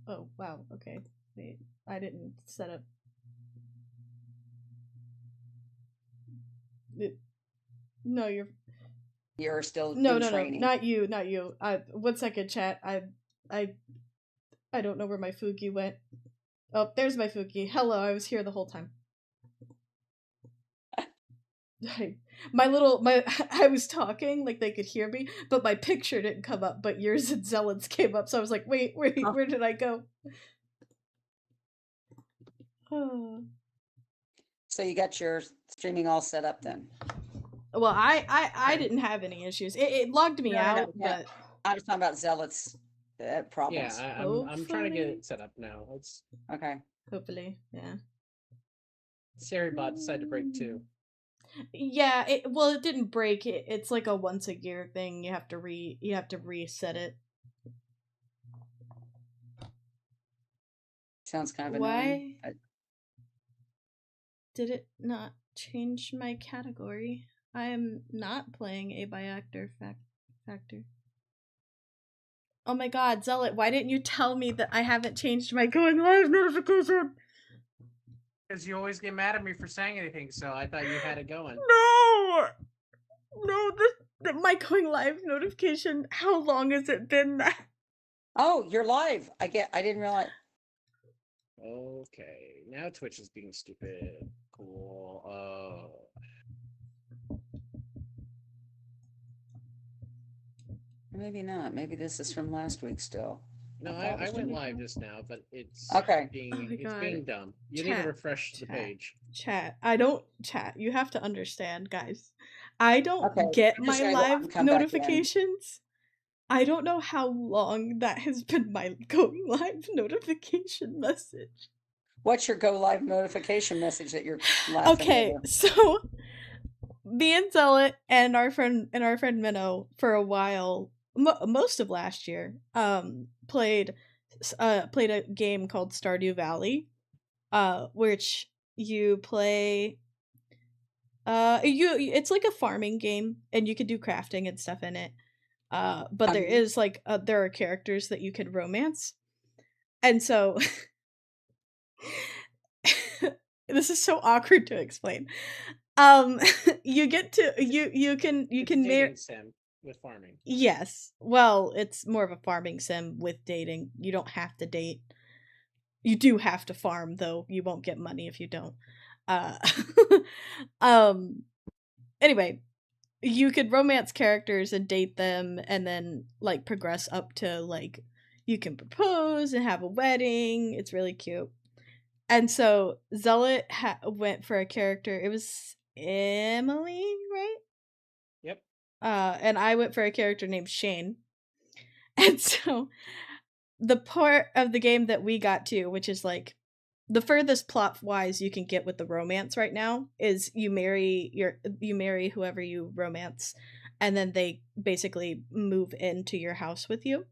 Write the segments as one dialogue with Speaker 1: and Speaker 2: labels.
Speaker 1: Oh, wow. Okay. Wait. I didn't set up. It, no, you're.
Speaker 2: You're still
Speaker 1: No,
Speaker 2: in
Speaker 1: no, no.
Speaker 2: training.
Speaker 1: Not you. Not you. 1 second, chat. I. I don't know where my Fuki went. Oh, there's my Fuki. Hello, I was here the whole time. I, my little my I was talking like they could hear me, but my picture didn't come up. But yours and Zealot's came up, so I was like, wait,
Speaker 2: Oh.
Speaker 1: where did I go? Oh.
Speaker 2: So you got your streaming all set up then?
Speaker 1: Well, I
Speaker 3: I
Speaker 1: didn't have any issues. It logged me
Speaker 2: No.
Speaker 1: out,
Speaker 2: Yeah.
Speaker 1: but
Speaker 2: I was talking about Zealot's
Speaker 3: yeah,
Speaker 2: problems.
Speaker 3: I'm trying to get
Speaker 1: hopefully,
Speaker 3: it set up now. It's
Speaker 2: Okay.
Speaker 1: hopefully, yeah.
Speaker 3: SeriBot decided to break too.
Speaker 1: Yeah, it didn't break. It's like a once a year thing. You have to reset it.
Speaker 2: Sounds kind of annoying.
Speaker 1: Why did it not change my category? I am not playing a Bioactor factor. Oh my god, Zealot, why didn't you tell me that I haven't changed my going live notification?
Speaker 3: Because you always get mad at me for saying anything, so I thought you had it going.
Speaker 1: No! No, my going live notification, how long has it been?
Speaker 2: Oh, you're live. I didn't realize.
Speaker 3: Okay, now Twitch is being stupid. Cool.
Speaker 2: Maybe not. Maybe this is from last week still.
Speaker 3: No,
Speaker 2: thought it
Speaker 3: I
Speaker 2: was
Speaker 3: went
Speaker 2: Jimmy
Speaker 3: live
Speaker 2: Fallon.
Speaker 3: just now, but it's
Speaker 2: Okay.
Speaker 1: Oh my
Speaker 3: it's
Speaker 1: god.
Speaker 3: being dumb. You need to refresh the page.
Speaker 1: Chat. I don't chat. You have to understand, guys. I don't
Speaker 2: Okay.
Speaker 1: get
Speaker 2: I'm just
Speaker 1: my
Speaker 2: gonna go out
Speaker 1: live
Speaker 2: and come back in.
Speaker 1: notifications. I don't know how long that has been my going live notification message.
Speaker 2: What's your go live notification message that you're laughing
Speaker 1: Okay,
Speaker 2: over?
Speaker 1: so me and Zealot and our friend Minnow for a while, most of last year, played a game called Stardew Valley, which you play. It's like a farming game, and you can do crafting and stuff in it. But there
Speaker 2: Um,
Speaker 1: is like there are characters that you can romance, and so this is so awkward to explain. Um, you get to you
Speaker 3: It's a
Speaker 1: can
Speaker 3: dating sim with farming.
Speaker 1: Yes. Well, it's more of a farming sim with dating. You don't have to date. You do have to farm though. You won't get money if you don't. Uh um anyway, you could romance characters and date them and then like progress up to like you can propose and have a wedding. It's really cute. And so Zealot went for a character. It was Emily, right?
Speaker 3: Yep.
Speaker 1: And I went for a character named Shane. And so the part of the game that we got to, which is like the furthest plot wise you can get with the romance right now, is you marry whoever you romance, and then they basically move into your house with you.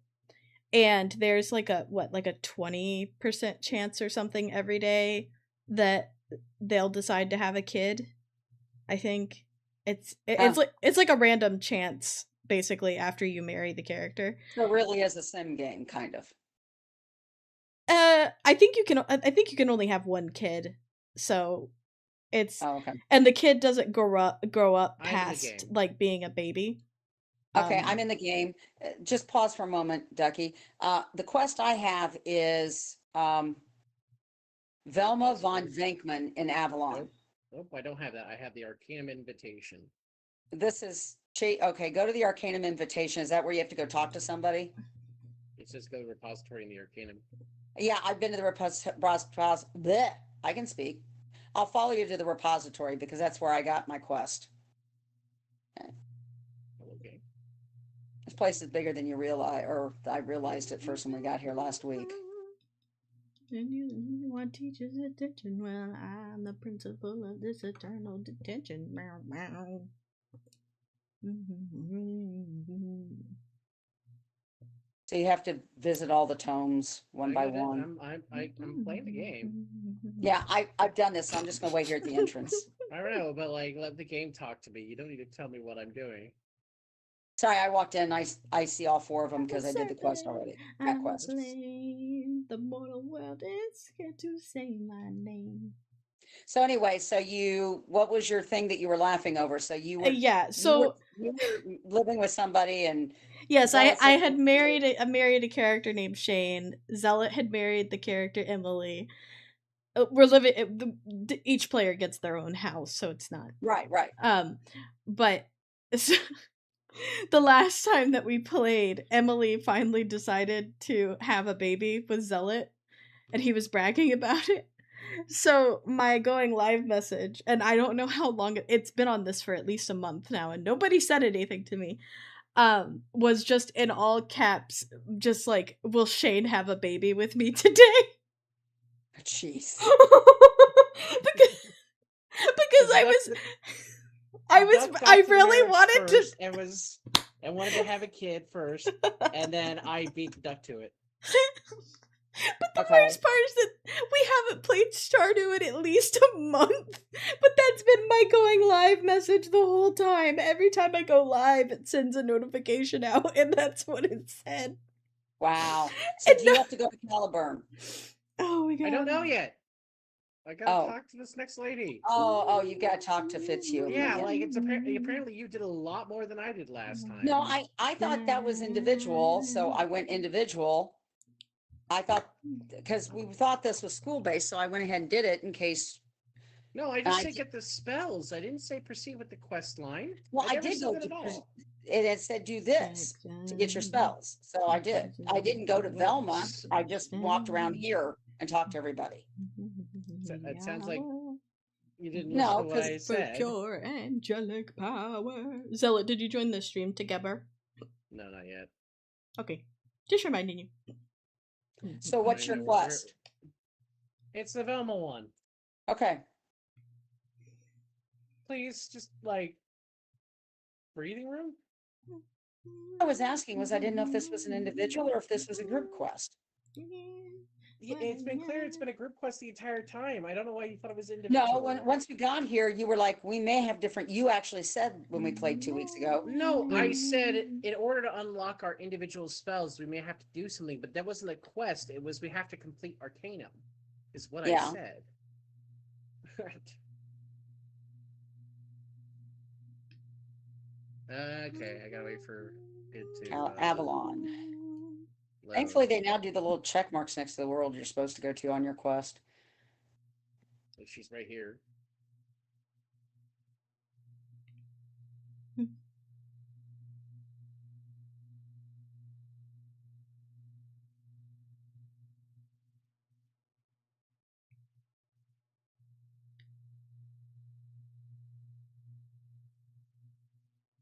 Speaker 1: And there's like a what, like a 20% chance or something every day that they'll decide to have a kid. I think
Speaker 2: huh.
Speaker 1: it's like a random chance basically after you marry the character.
Speaker 2: So it really is a sim game, kind of.
Speaker 1: I think you can only have one kid. So it's
Speaker 2: Oh, okay.
Speaker 1: and the kid doesn't grow up
Speaker 3: I'm in the
Speaker 1: past
Speaker 3: game.
Speaker 1: like being a baby.
Speaker 2: Okay,
Speaker 1: Um
Speaker 2: I'm in the game. Just pause for a moment, Ducky. The quest I have is Velma von Venkman in Avalon.
Speaker 3: Nope, I don't have that. I have the Arcanum Invitation.
Speaker 2: This is okay. Go to the Arcanum invitation. Is that where you have to go talk to somebody?
Speaker 3: It says go to repository in the Arcanum.
Speaker 2: Yeah, I've been to the repository. I can speak. I'll follow you to the repository because that's where I got my quest.
Speaker 3: Okay.
Speaker 2: This place is bigger than you realize, or I realized it first when we got here last week.
Speaker 1: And you want teacher's attention. Well, I'm the principal of this eternal detention. Meow, meow.
Speaker 2: So you have to visit all the tomes one by one.
Speaker 3: I'm playing the game.
Speaker 2: Yeah, I've done this, so I'm just gonna wait here at the entrance.
Speaker 3: I don't know, but like let the game talk to me. You don't need to tell me what I'm doing.
Speaker 2: Sorry, I walked in. I see all 4 of them because I did the quest
Speaker 1: Certain
Speaker 2: already. Got
Speaker 1: I'm a
Speaker 2: quests.
Speaker 1: flame. The mortal world is scared to say my name.
Speaker 2: So anyway, what was your thing that you were laughing over? So
Speaker 1: Yeah,
Speaker 2: you
Speaker 1: so
Speaker 2: were living with somebody, and
Speaker 1: yes, I
Speaker 2: Zealot said,
Speaker 1: had married a character named Shane. Zealot had married the character Emily. We're living. Each player gets their own house, so it's not.
Speaker 2: right, right.
Speaker 1: But so, the last time that we played, Emily finally decided to have a baby with Zealot, and he was bragging about it. So my going live message, and I don't know how long it's been on this for at least a month now, and nobody said anything to me. Was just in all caps, just like, "Will Shane have a baby with me today?"
Speaker 2: Jeez.
Speaker 1: because I really wanted to.
Speaker 4: And wanted to have a kid first, and then I beat the duck to it.
Speaker 1: But the
Speaker 2: Okay.
Speaker 1: worst part is that we haven't played Stardew in at least a month. But that's been my going live message the whole time. Every time I go live, it sends a notification out, and that's what it said.
Speaker 2: Wow. So
Speaker 1: And
Speaker 2: do you have to go to Caliburn?
Speaker 1: Oh my god.
Speaker 4: I don't know yet. I gotta
Speaker 2: Oh.
Speaker 4: talk to this next lady.
Speaker 2: Oh, you got to talk to Fitzhugh.
Speaker 4: Yeah, like it's apparently you did a lot more than I did last time.
Speaker 2: No, I thought that was individual, so I went individual. I thought, because we thought this was school-based, so I went ahead and did it in case.
Speaker 4: No, I just
Speaker 2: I
Speaker 4: said
Speaker 2: d-
Speaker 4: get the spells. I didn't say proceed with the quest line.
Speaker 2: Well, I
Speaker 4: never
Speaker 2: did
Speaker 4: said
Speaker 2: go
Speaker 4: that
Speaker 2: to,
Speaker 4: at all.
Speaker 2: it said do this to get your spells. So I did. I didn't go to Velma. I just walked around here and talked to everybody.
Speaker 4: It sounds like you didn't
Speaker 2: No,
Speaker 4: listen to what
Speaker 2: 'cause
Speaker 4: I
Speaker 1: For
Speaker 4: said.
Speaker 1: pure angelic power. Zealot, did you join the stream together?
Speaker 4: No, not yet.
Speaker 1: Okay. Just reminding you.
Speaker 2: So what's your quest?
Speaker 4: It's the Velma one.
Speaker 2: Okay.
Speaker 4: Please, just like breathing room.
Speaker 2: I was asking was I didn't know if this was an individual or if this was a group quest.
Speaker 4: It's been clear it's been a group quest the entire time. I don't know why you thought it was individual.
Speaker 2: No, once we got here, you were like, we may have different. You actually said when we played 2 weeks ago.
Speaker 4: No, I said in order to unlock our individual spells, we may have to do something, but that wasn't a quest. It was we have to complete Arcanum, is what I said. Okay, I gotta wait for it to
Speaker 2: Avalon. Thankfully, they now do the little check marks next to the world you're supposed to go to on your quest.
Speaker 4: She's right here.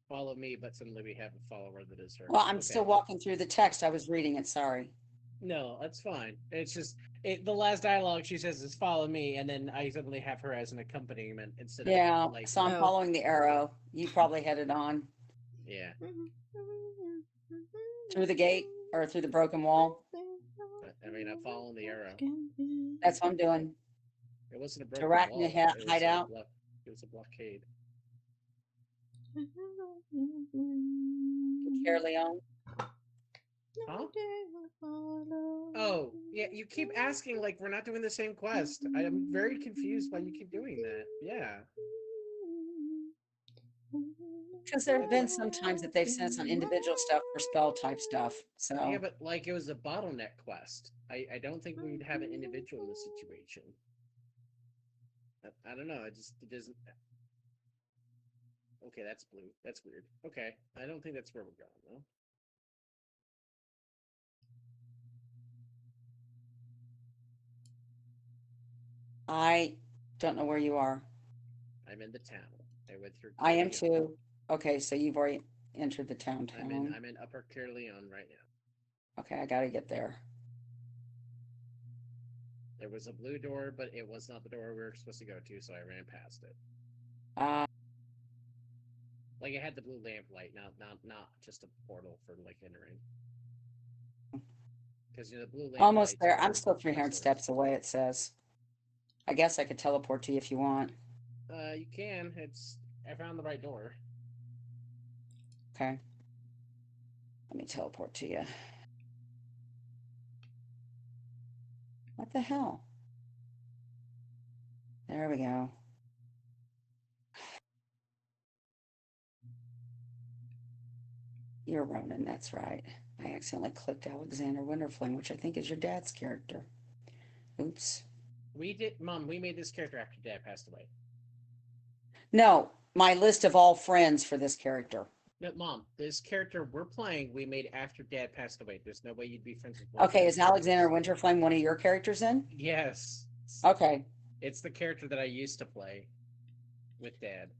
Speaker 4: Follow me, but suddenly we have a follower that is her.
Speaker 2: Well, I'm still walking through the text. I was reading it. Sorry.
Speaker 4: No, that's fine. It's just the last dialogue she says is follow me, and then I suddenly have her as an accompaniment instead of like.
Speaker 2: So I'm following the arrow. You probably headed on.
Speaker 4: Yeah.
Speaker 2: Through the gate or through the broken wall.
Speaker 4: I mean, I'm following the arrow.
Speaker 2: That's what I'm doing.
Speaker 4: It wasn't a broken
Speaker 2: Arachne
Speaker 4: wall.
Speaker 2: hideout.
Speaker 4: It was a blockade.
Speaker 2: Care Leon.
Speaker 4: Huh? Oh, yeah, you keep asking like we're not doing the same quest. I am very confused why you keep doing that. Yeah.
Speaker 2: Because there have been some times that they've sent us on individual stuff for spell type stuff. So
Speaker 4: yeah, but like it was a bottleneck quest. I don't think we'd have an individual in this situation. I don't know. It doesn't. Okay, that's blue. That's weird. Okay, I don't think that's where we're going though.
Speaker 2: I don't know where you are.
Speaker 4: I'm in the town.
Speaker 2: I am too. Okay, so you've already entered the town.
Speaker 4: I'm in Upper Caerleon right now.
Speaker 2: Okay, I gotta get there.
Speaker 4: There was a blue door, but it was not the door we were supposed to go to, so I ran past it. Like it had the blue lamplight, not just a portal for like entering. Because the blue lamplight.
Speaker 2: Almost there. I'm still 300 steps away. It says. I guess I could teleport to you if you want.
Speaker 4: You can. I found the right door.
Speaker 2: Okay. Let me teleport to you. What the hell? There we go. You're Ronan, that's right. I accidentally clicked Alexander Winterflame, which I think is your dad's character. Oops.
Speaker 4: We did, Mom. We made this character after Dad passed away.
Speaker 2: No, my list of all friends for this character.
Speaker 4: No, Mom. This character we're playing, we made after Dad passed away. There's no way you'd be friends with one of
Speaker 2: Okay,
Speaker 4: Dad's
Speaker 2: is Alexander
Speaker 4: characters.
Speaker 2: Winterflame one of your characters then?
Speaker 4: Yes.
Speaker 2: Okay.
Speaker 4: It's the character that I used to play with Dad.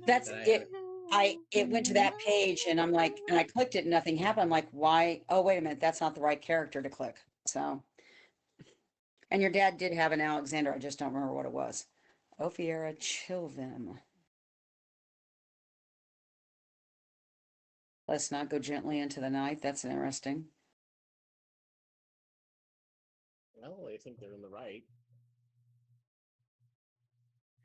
Speaker 2: That's
Speaker 4: That
Speaker 2: it. It went to that page and I'm like, and I clicked it and nothing happened. I'm like, why? Oh, wait a minute, that's not the right character to click. So, and your dad did have an Alexander, I just don't remember what it was. Ophiera Chilvim. Let's not go gently into the night. That's interesting.
Speaker 4: Well, I think they're in the right.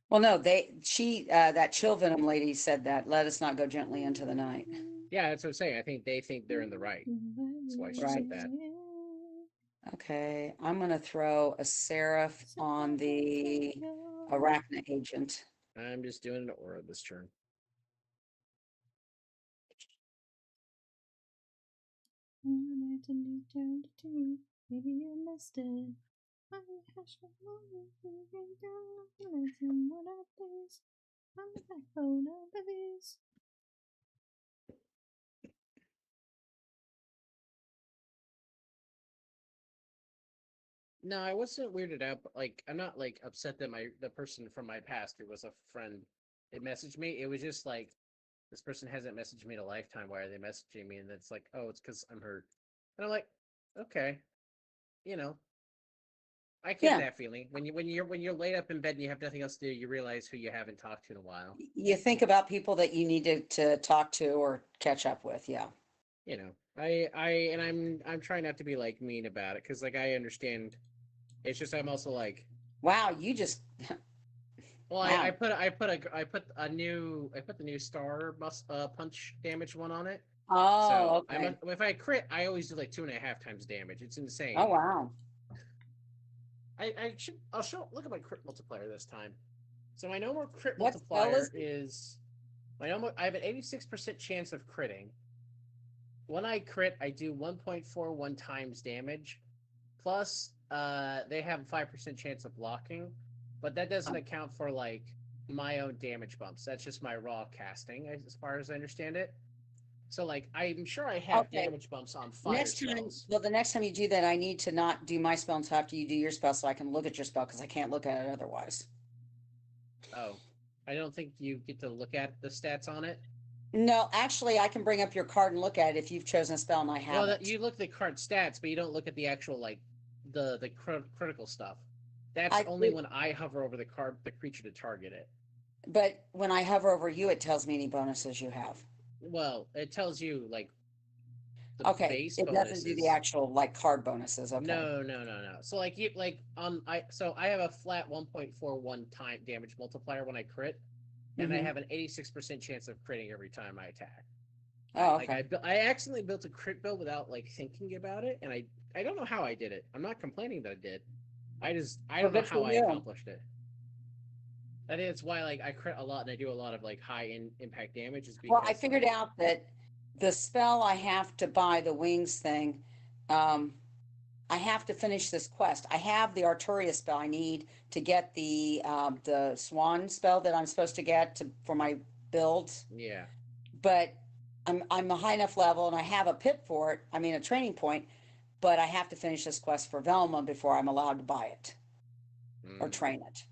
Speaker 2: Well, no, that Chilvenham lady said that. Let us not go gently into the night.
Speaker 4: Yeah, that's what I'm saying. I think they think they're in the right. That's why she said that.
Speaker 2: Okay, I'm gonna throw a Seraph on the Arachna agent.
Speaker 4: I'm just doing an aura this turn.
Speaker 1: Maybe you missed it.
Speaker 4: No, I wasn't weirded out, but like I'm not like upset that the person from my past who was a friend it messaged me. It was just like this person hasn't messaged me in a lifetime. Why are they messaging me? And it's like, oh, it's because I'm hurt. And I'm like, okay, you know, I get
Speaker 2: Yeah.
Speaker 4: that feeling when you're laid up in bed and you have nothing else to do. You realize who you haven't talked to in a while.
Speaker 2: You think about people that you need to talk to or catch up with. Yeah.
Speaker 4: You know, I'm trying not to be like mean about it because like I understand. It's just I'm also like,
Speaker 2: Wow, you just
Speaker 4: well,
Speaker 2: Wow.
Speaker 4: I put the new star punch damage one on it.
Speaker 2: Oh,
Speaker 4: So
Speaker 2: okay.
Speaker 4: if I crit, I always do like 2.5 times damage. It's insane.
Speaker 2: Oh, wow.
Speaker 4: I'll look at my crit multiplier this time. So my normal crit
Speaker 2: What spell
Speaker 4: multiplier
Speaker 2: is it?
Speaker 4: is I have an 86% chance of critting. When I crit, I do 1.41 times damage. Plus, they have a 5% chance of blocking, but that doesn't account for like my own damage bumps. That's just my raw casting, as far as I understand it. So, like, I'm sure I have
Speaker 2: Okay.
Speaker 4: damage bumps on fire spells.
Speaker 2: The next time you do that, I need to not do my spell until after you do your spell so I can look at your spell because I can't look at it otherwise.
Speaker 4: Oh, I don't think you get to look at the stats on it.
Speaker 2: No, actually, I can bring up your card and look at it if you've chosen a spell and I
Speaker 4: No,
Speaker 2: haven't.
Speaker 4: you look at the card stats, but you don't look at the actual like the critical stuff. That's only when I hover over the creature to target it.
Speaker 2: But when I hover over you, it tells me any bonuses you have.
Speaker 4: Well, it tells you like the
Speaker 2: Okay,
Speaker 4: base
Speaker 2: it
Speaker 4: bonuses.
Speaker 2: doesn't do the actual like card bonuses. Okay.
Speaker 4: No. So like I have a flat 1.41 time damage multiplier when I crit, and I have an 86% chance of critting every time I attack.
Speaker 2: Oh, okay.
Speaker 4: I accidentally built a crit build without like thinking about it, and I don't know how I did it. I'm not complaining that I did. I don't know how I accomplished it. I think that's why like I crit a lot and I do a lot of like high impact damage. Is because
Speaker 2: Well, I figured out that the spell I have to buy, the wings thing, I have to finish this quest. I have the Arturia spell I need to get the Swan spell that I'm supposed to get for my build.
Speaker 4: Yeah.
Speaker 2: But I'm a high enough level and I have a pip for it. I mean a training point, but I have to finish this quest for Velma before I'm allowed to buy it or train it.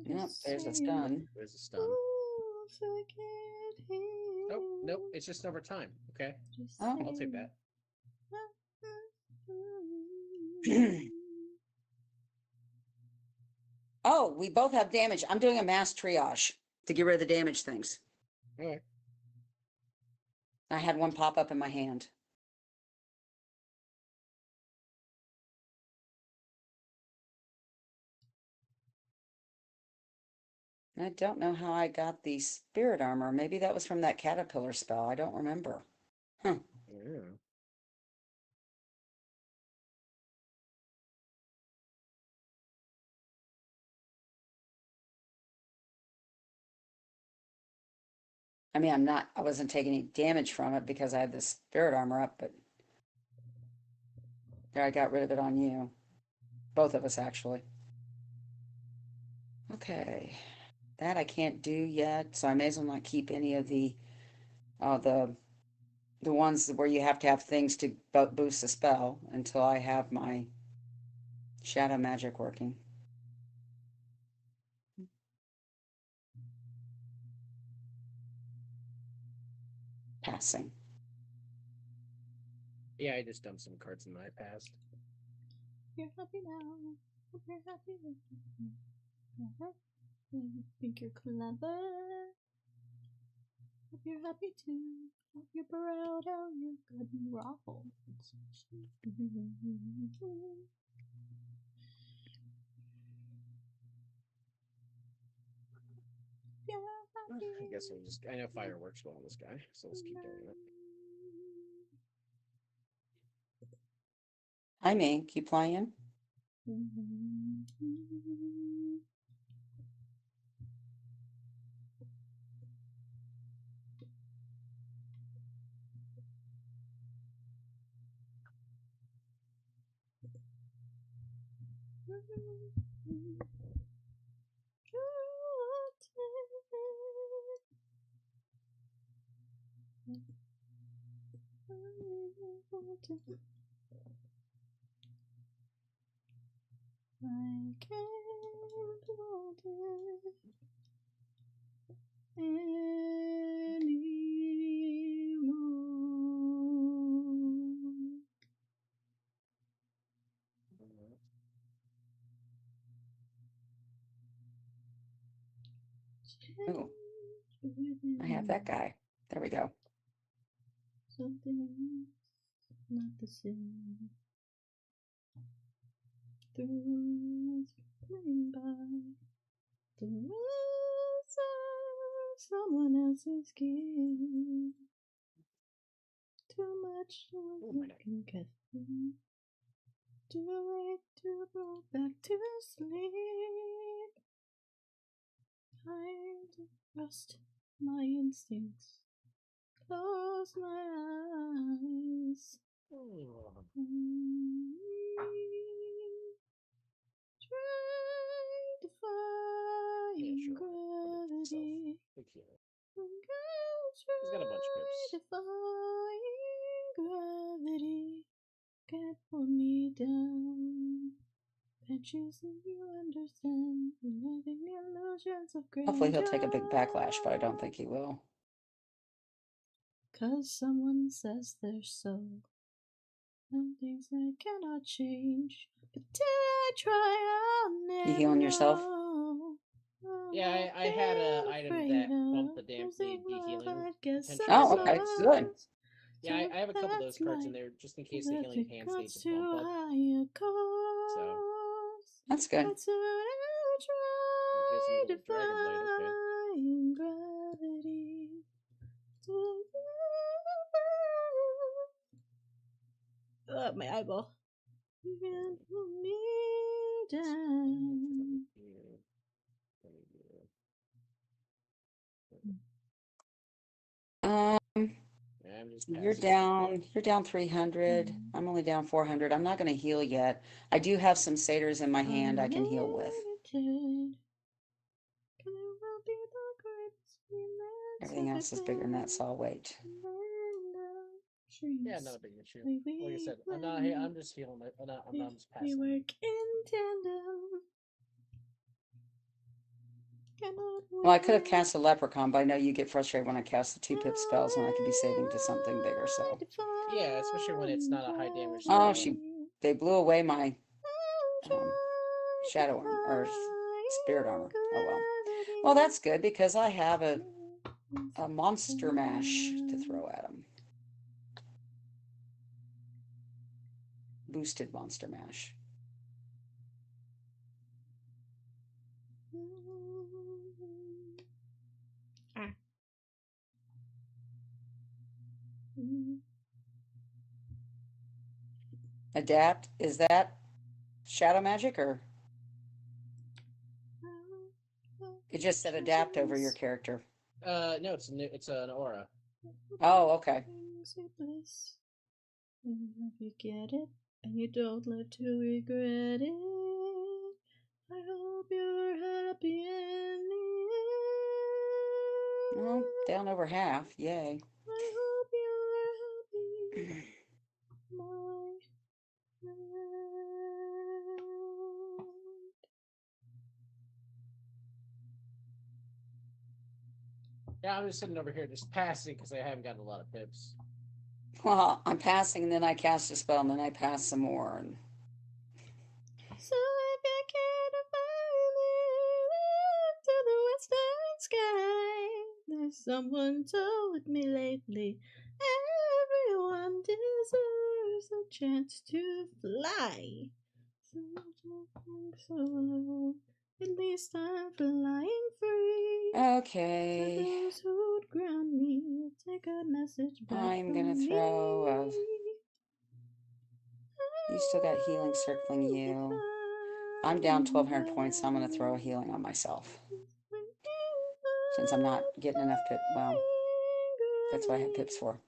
Speaker 2: Yep, there's a stun.
Speaker 4: There's a stun. Oh, nope. It's just over time. Okay.
Speaker 2: Oh.
Speaker 4: I'll take that.
Speaker 2: Oh, we both have damage. I'm doing a mass triage to get rid of the damage things.
Speaker 4: Okay.
Speaker 2: I had one pop up in my hand. I don't know how I got the spirit armor. Maybe that was from that caterpillar spell. I don't remember. Huh.
Speaker 4: Yeah.
Speaker 2: I mean, I wasn't taking any damage from it because I had the spirit armor up, but there, I got rid of it on you. Both of us, actually. Okay. That I can't do yet, so I may as well not keep any of the ones where you have to have things to boost the spell until I have my shadow magic working. Passing.
Speaker 4: Yeah, I just dumped some cards and I passed.
Speaker 1: You're happy now. Hope you're happy with me. You think you're clever. Hope you're happy too. Hope you're proud how you got ruffled.
Speaker 4: I guess we'll just. I know fire works well on this guy, so let's keep doing it.
Speaker 2: Hi, May. Keep playing.
Speaker 1: I can't hold it anymore.
Speaker 2: Oh, I have that guy. There we go.
Speaker 1: Something's not the same. The world's flying by. The rest of someone else's game. Too much looking caffeine. Too late to go back to sleep. Time to trust my instincts. Close my eyes. Try to find gravity.
Speaker 4: He's got a bunch of pips.
Speaker 1: Defying gravity, can't pull me down. Can't you see you understand? Living illusions of grandeur.
Speaker 2: Hopefully he'll take a big backlash, but I don't think he will.
Speaker 1: 'Cause someone says they're so. Some things I cannot change, but till I try, I'll never.
Speaker 2: You healing yourself?
Speaker 1: know.
Speaker 4: Yeah, I had an item that bumped the healing potential.
Speaker 2: Oh, okay, good.
Speaker 4: Yeah, I have a couple of those cards in there just in case the healing hands needs a bump up. So
Speaker 2: that's good.
Speaker 1: Gravity. My eyeball. You can pull me down.
Speaker 2: You're down 300. I'm only down 400. I'm not going to heal yet. I do have some satyrs in my hand I can heal with. Everything else is bigger than that, so I'll wait.
Speaker 4: Yeah, not a big issue. Like I said, I'm just healing. I'm just
Speaker 1: We
Speaker 4: passing.
Speaker 1: work in tandem.
Speaker 2: Well, I could have cast a leprechaun, but I know you get frustrated when I cast the 2-pip spells when I could be saving to something bigger, so.
Speaker 4: Yeah, especially when it's not a high damage
Speaker 2: Oh,
Speaker 4: spell.
Speaker 2: they blew away my shadow armor, or spirit armor. Oh well. Well, that's good because I have a monster mash to throw at them. Boosted monster mash. Adapt, is that shadow magic or it just said adapt over your character?
Speaker 4: No, it's an aura.
Speaker 2: Oh, okay.
Speaker 1: You get it, and you don't live to regret it. I hope you're happy in the end.
Speaker 2: Well, down over half. Yay.
Speaker 1: I hope you're happy, my friend.
Speaker 4: Yeah, I'm just sitting over here just passing because I haven't gotten a lot of pips.
Speaker 2: Well, I'm passing, and then I cast a spell, and then I pass some more. And
Speaker 1: So if you care to find me to the western sky, there's someone told me lately, everyone deserves a chance to fly. So solo, at least I'm flying free.
Speaker 2: okay.
Speaker 1: For those who'd ground me, take a message back
Speaker 2: I'm
Speaker 1: from
Speaker 2: gonna
Speaker 1: me.
Speaker 2: throw you still got healing circling you. I'm down 1,200 points, so I'm gonna throw a healing on myself. Since I'm not getting enough pip. Well, that's what I have pips for.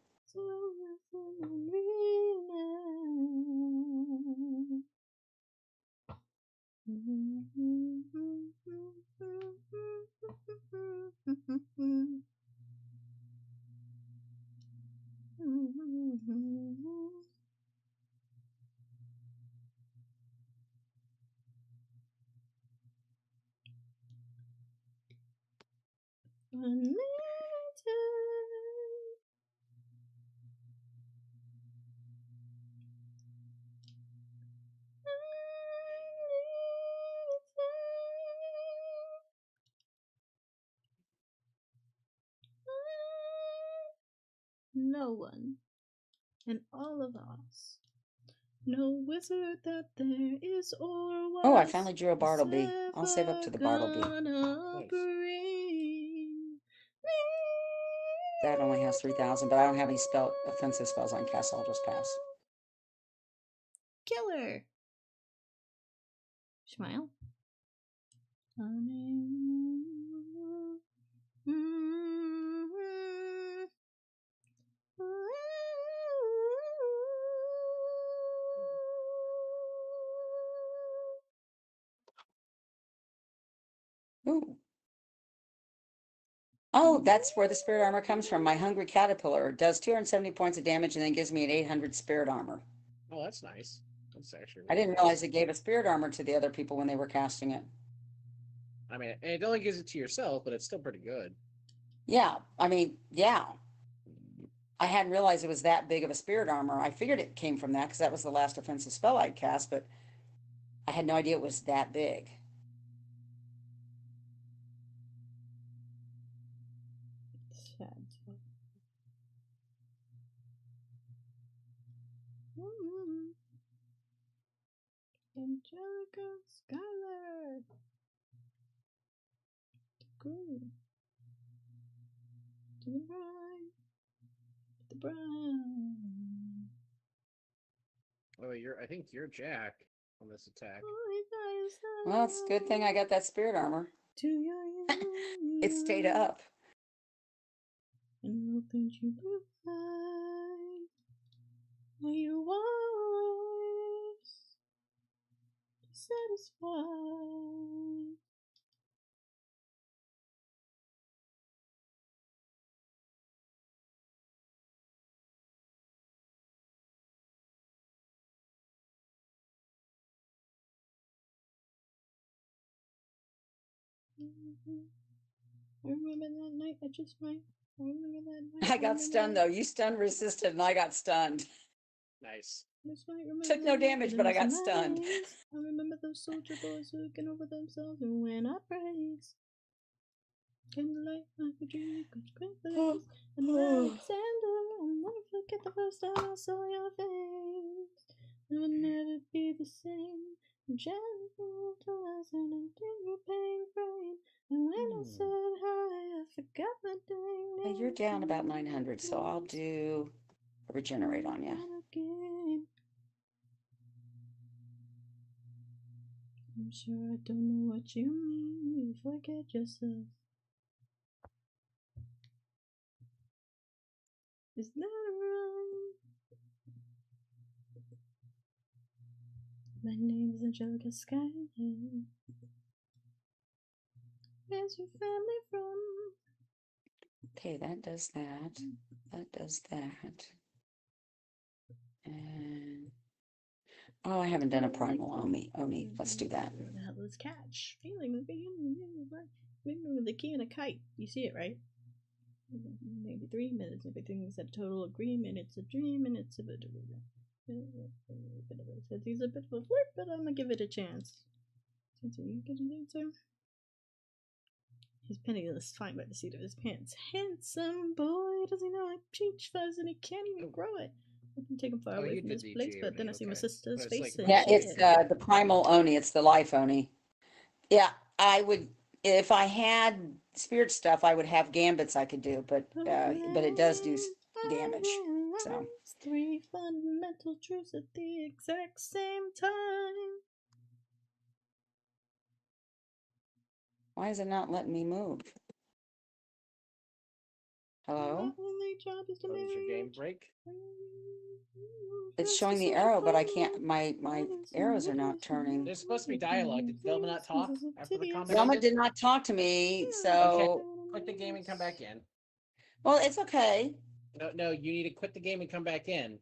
Speaker 2: No one in all of us, no wizard that there is or was. Oh, I finally drew a Bartleby. I'll save up to the Bartleby.
Speaker 4: Nice.
Speaker 2: That only has 3,000, but I don't have any offensive spells I can cast, so I'll just pass.
Speaker 1: Killer. Smile.
Speaker 2: Ooh. Oh, that's where the spirit armor comes from. My hungry caterpillar does 270 points of damage and then gives me an 800 spirit armor.
Speaker 4: Oh, that's nice. That's actually.
Speaker 2: I
Speaker 4: Really
Speaker 2: didn't
Speaker 4: nice.
Speaker 2: realize it gave a spirit armor to the other people when they were casting it.
Speaker 4: I mean, it only gives it to yourself, but it's still pretty good.
Speaker 2: Yeah, I mean, yeah. I hadn't realized it was that big of a spirit armor. I figured it came from that because that was the last offensive spell I'd cast, but I had no idea it was that big.
Speaker 1: Angelica Skylar. Cool. To the right. To the brown.
Speaker 4: Oh, I think you're Jack on this attack.
Speaker 2: Well, it's a good thing I got that spirit armor. It stayed up.
Speaker 1: And opened you provide. May you always be satisfied. I remember that night. I remember that night.
Speaker 2: I got stunned though. You stun resisted and I got stunned.
Speaker 4: Nice.
Speaker 2: Took no damage, but I got stunned.
Speaker 1: I remember those soldier boys looking over themselves and when I praise. Candlelight, like a dream, great place. And Alexander, I'll never forget the first time I saw your face. It would never be the same. Gentle to us and until your pain frame. And when I said hi, I forgot my dang name.
Speaker 2: Hey, you're down about 900, so I'll do regenerate on you.
Speaker 1: Again. I'm sure I don't know what you mean. You forget yourself. Is that right? My name is Angelica Skyler. Where's your family from?
Speaker 2: Okay, that does that. That does that. And oh, I haven't done a primal Oni. Let's do that.
Speaker 1: Where the hell is catch? Feeling the beginning. Maybe with the key and a kite. You see it, right? Maybe 3 minutes. Everything's a total agreement. It's a dream, and it's a bit of says he's a bit of a flirt, but I'm gonna give it a chance. Since you get an answer. He's penniless, fine by the seat of his pants. Handsome boy, does he know I peach fuzz and he can't even grow it? I can take him far
Speaker 4: Oh,
Speaker 1: away
Speaker 4: you
Speaker 1: from
Speaker 4: did
Speaker 1: this
Speaker 4: the
Speaker 1: place,
Speaker 4: GA
Speaker 1: but then I
Speaker 4: Oni,
Speaker 1: see my
Speaker 4: okay.
Speaker 1: sister's
Speaker 4: But it's
Speaker 1: face
Speaker 4: like
Speaker 1: and
Speaker 2: Yeah,
Speaker 1: shit.
Speaker 2: it's the primal Oni. It's the life Oni. Yeah, I would if I had spirit stuff, I would have gambits I could do, but it does do damage. So
Speaker 1: 3 fundamental truths at the exact same time.
Speaker 2: why is it not letting me move? Hello?
Speaker 1: My only job is to
Speaker 4: What was your game
Speaker 1: marry
Speaker 4: break?
Speaker 2: It's showing the arrow, but I can't. My arrows are not turning.
Speaker 4: There's supposed to be dialogue. Did Velma not talk after the comment?
Speaker 2: Velma
Speaker 4: ended?
Speaker 2: did not talk to me,
Speaker 4: Okay,
Speaker 2: so
Speaker 4: quit the game and come back in.
Speaker 2: well, it's okay.
Speaker 4: No, you need to quit the game and come back in.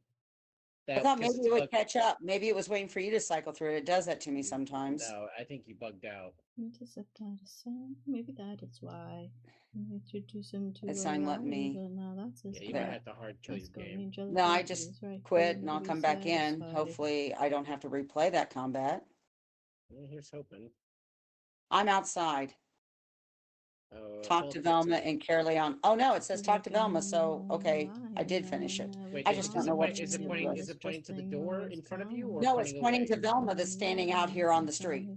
Speaker 2: I thought
Speaker 4: 'Cause
Speaker 2: maybe
Speaker 4: it's
Speaker 2: it would
Speaker 4: bugged.
Speaker 2: catch up. Maybe it was waiting for you to cycle through it. It does that to me sometimes.
Speaker 4: No, I think you bugged out.
Speaker 1: Maybe that is why. Introduce him to
Speaker 2: It's not letting me.
Speaker 1: now that's his
Speaker 4: Yeah, you
Speaker 2: There.
Speaker 4: might have to hard kill your game.
Speaker 2: No, I just quit and I'll come back in. Hopefully, I don't have to replay that combat.
Speaker 4: Well, here's hoping.
Speaker 2: I'm outside. Talk to
Speaker 4: teleport
Speaker 2: Velma and Caroleon. Oh no, it says talk to Velma. So okay, I did finish it.
Speaker 4: Wait,
Speaker 2: I just don't know what
Speaker 4: is it
Speaker 2: you
Speaker 4: pointing?
Speaker 2: did.
Speaker 4: Is it pointing to the door in front of you, or
Speaker 2: No, it's pointing
Speaker 4: away?
Speaker 2: to Velma that's standing out here on the street.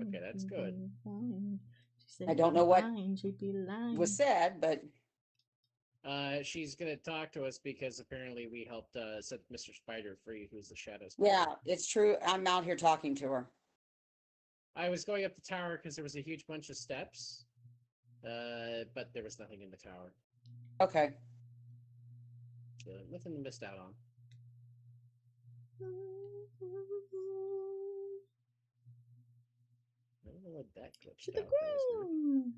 Speaker 4: Okay, that's good.
Speaker 2: I don't know what was said, but
Speaker 4: She's gonna talk to us because apparently we helped set Mr. Spider free, who's the Shadow Spider.
Speaker 2: yeah, it's true. I'm out here talking to her.
Speaker 4: I was going up the tower because there was a huge bunch of steps, but there was nothing in the tower.
Speaker 2: Okay.
Speaker 4: Nothing to miss out on. I don't know what that glitched
Speaker 1: To the
Speaker 4: out. That was weird.
Speaker 1: ground.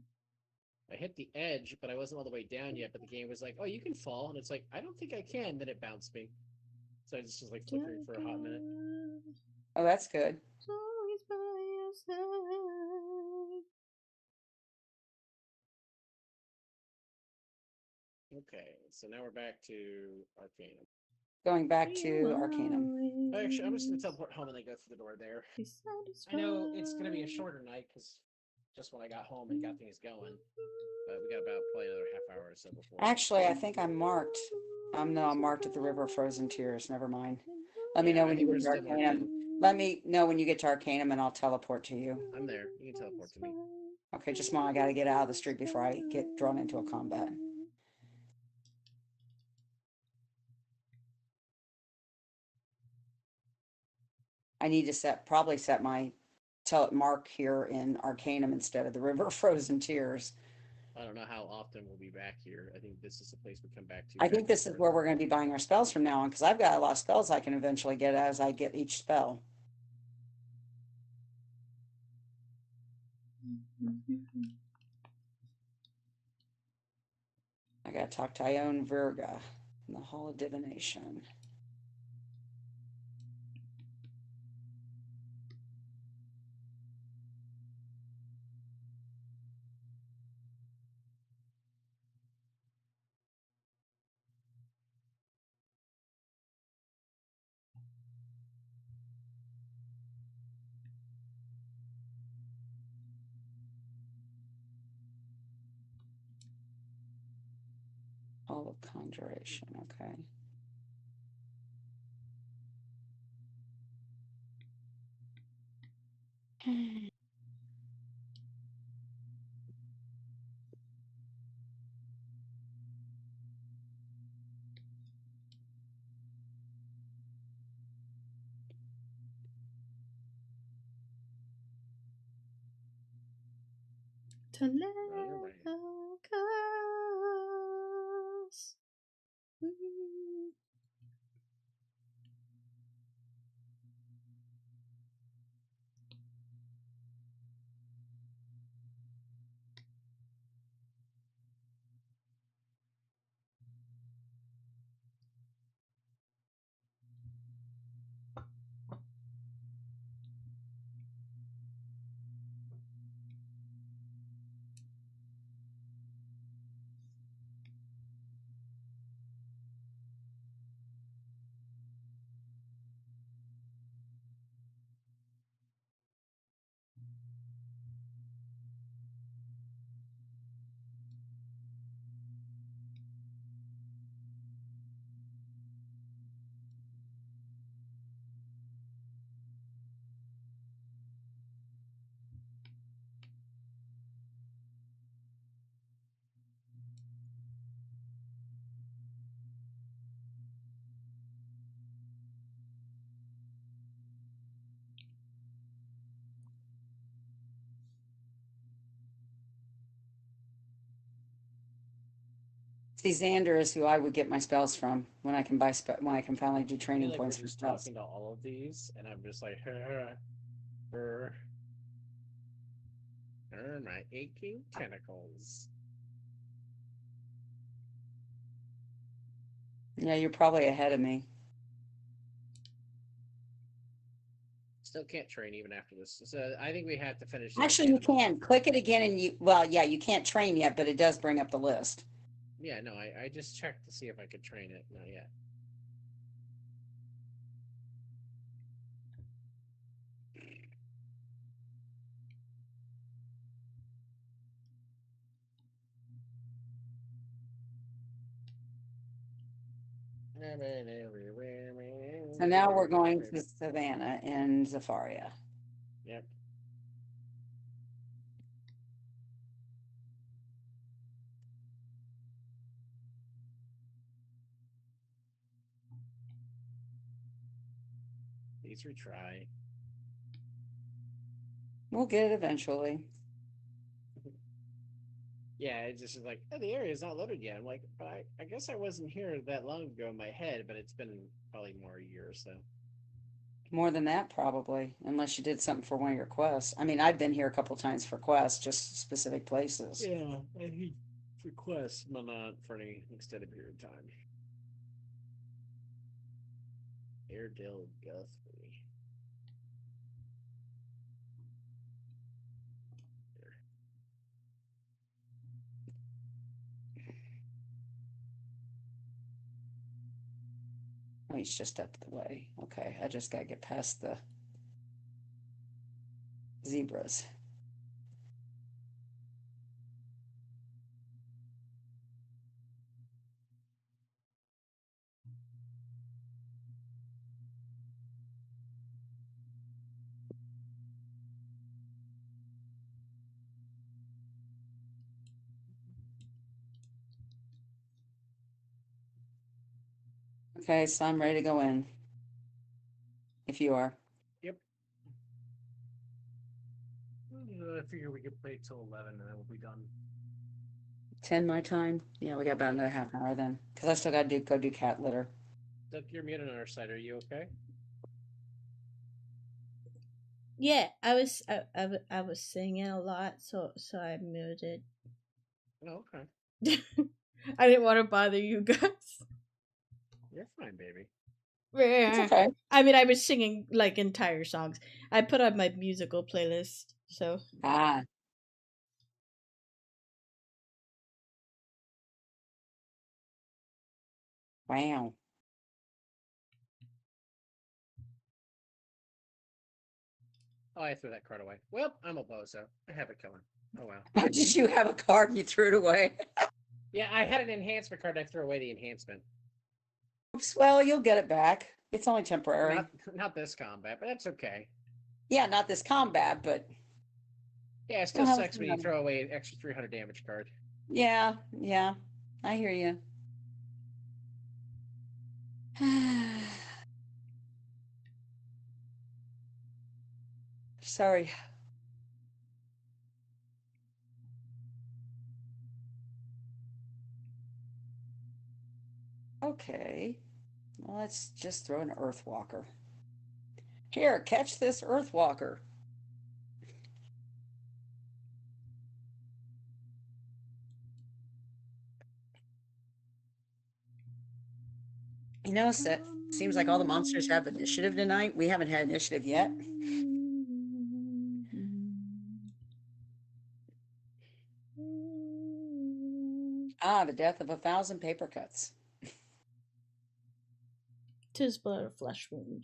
Speaker 4: I hit the edge, but I wasn't all the way down yet. But the game was like, "Oh, you can fall," and it's like, "I don't think I can." Then it bounced me, so I just was like flickering for a hot minute.
Speaker 2: Oh, that's good.
Speaker 1: Always by your side.
Speaker 4: Okay, so now we're back to Arcanum.
Speaker 2: Going back to Arcanum.
Speaker 4: Actually, I'm just gonna teleport home and then go through the door there. I know it's gonna be a shorter night because just when I got home and got things going, but we got about probably another half hour or so before.
Speaker 2: Actually, I think I'm marked. I'm marked at the River of Frozen Tears. Never mind. Let me
Speaker 4: Yeah,
Speaker 2: know
Speaker 4: I
Speaker 2: when
Speaker 4: think
Speaker 2: you
Speaker 4: we're
Speaker 2: get to
Speaker 4: still marked
Speaker 2: Arcanum. Let me know when you get to Arcanum and I'll teleport to you.
Speaker 4: I'm there. You can teleport to me.
Speaker 2: Okay, just a moment. I gotta get out of the street before I get drawn into a combat. I need to probably set my mark here in Arcanum instead of the River of Frozen Tears.
Speaker 4: I don't know how often we'll be back here. I think this is the place we come back to.
Speaker 2: I think this is where we're going to be buying our spells from now on because I've got a lot of spells I can eventually get as I get each spell. I got to talk to Ione Virga in the Hall of Divination. Hall of Conjuration, okay.
Speaker 1: To
Speaker 4: Oh, you're right.
Speaker 1: never cross. Mm.
Speaker 2: See, Xander is who I would get my spells from when I can buy when I can finally do
Speaker 4: I feel
Speaker 2: training
Speaker 4: like we're
Speaker 2: points for
Speaker 4: just
Speaker 2: spells.
Speaker 4: talking to all of these, and I'm just like, my aching tentacles.
Speaker 2: Yeah, you're probably ahead of me.
Speaker 4: Still can't train even after this. So I think we have to finish. the
Speaker 2: Actually, you
Speaker 4: Arcana Ball.
Speaker 2: can click it again, and well, yeah, you can't train yet, but it does bring up the list.
Speaker 4: Yeah, no, I just checked to see if I could train it. Not yet.
Speaker 2: So now we're going to Savannah and Zafaria.
Speaker 4: Yep. Please retry.
Speaker 2: We'll get it eventually.
Speaker 4: Yeah, it's just like, oh, the area is not loaded yet. I'm like, but I guess I wasn't here that long ago in my head, but it's been probably more a year or so.
Speaker 2: More than that, probably, unless you did something for one of your quests. I mean, I've been here a couple times for quests, just specific places.
Speaker 4: Yeah, and he requests, but not for any extended period of time. Airedale Guthrie.
Speaker 2: Oh, he's just up the way. Okay, I just gotta get past the zebras. Okay, so I'm ready to go in. If you are.
Speaker 4: Yep.
Speaker 3: I figure we could play till 11 and then we'll be done.
Speaker 2: 10 my time? Yeah, we got about another half hour then. Because I still gotta go do cat litter.
Speaker 4: Duck, you're muted on our side. Are you okay?
Speaker 1: Yeah, I was singing a lot, so I muted.
Speaker 4: Oh, okay.
Speaker 1: I didn't want to bother you guys.
Speaker 4: You're fine, baby.
Speaker 2: It's okay.
Speaker 1: I mean, I was singing like entire songs. I put on my musical playlist, so
Speaker 2: Ah. Wow.
Speaker 4: Oh, I threw that card away. Well, I'm a bozo. I have it coming. Oh, wow.
Speaker 2: Did you have a card and you threw it away?
Speaker 4: Yeah, I had an enhancement card. I threw away the enhancement.
Speaker 2: Oops, well, you'll get it back. It's only temporary.
Speaker 4: Not this combat, but that's okay.
Speaker 2: Yeah, not this combat, but
Speaker 4: Yeah, it still
Speaker 2: You'll have
Speaker 4: sucks when you throw away an extra 300 damage card.
Speaker 2: yeah, I hear you. Sorry. Okay. Well, let's just throw an Earthwalker. Here, catch this Earthwalker. You know, it seems like all the monsters have initiative tonight. We haven't had initiative yet. Ah, the death of 1,000 paper cuts.
Speaker 1: 'Tis but a flesh wound.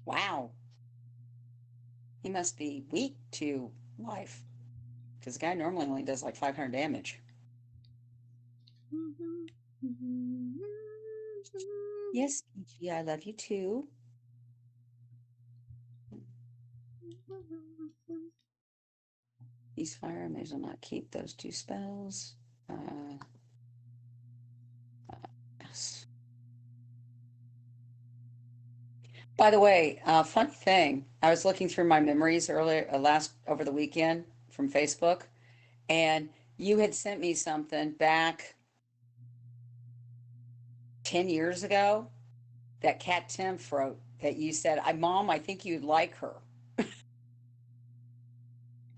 Speaker 2: Wow. He must be weak to life. Because the guy normally only does like 500 damage. Yes, Peachy, I love you too. These fire, I may as well not keep those 2 spells. Yes. By the way, funny thing, I was looking through my memories earlier, over the weekend from Facebook, and you had sent me something back 10 years ago that Cat Timph wrote that you said, Mom, I think you'd like her.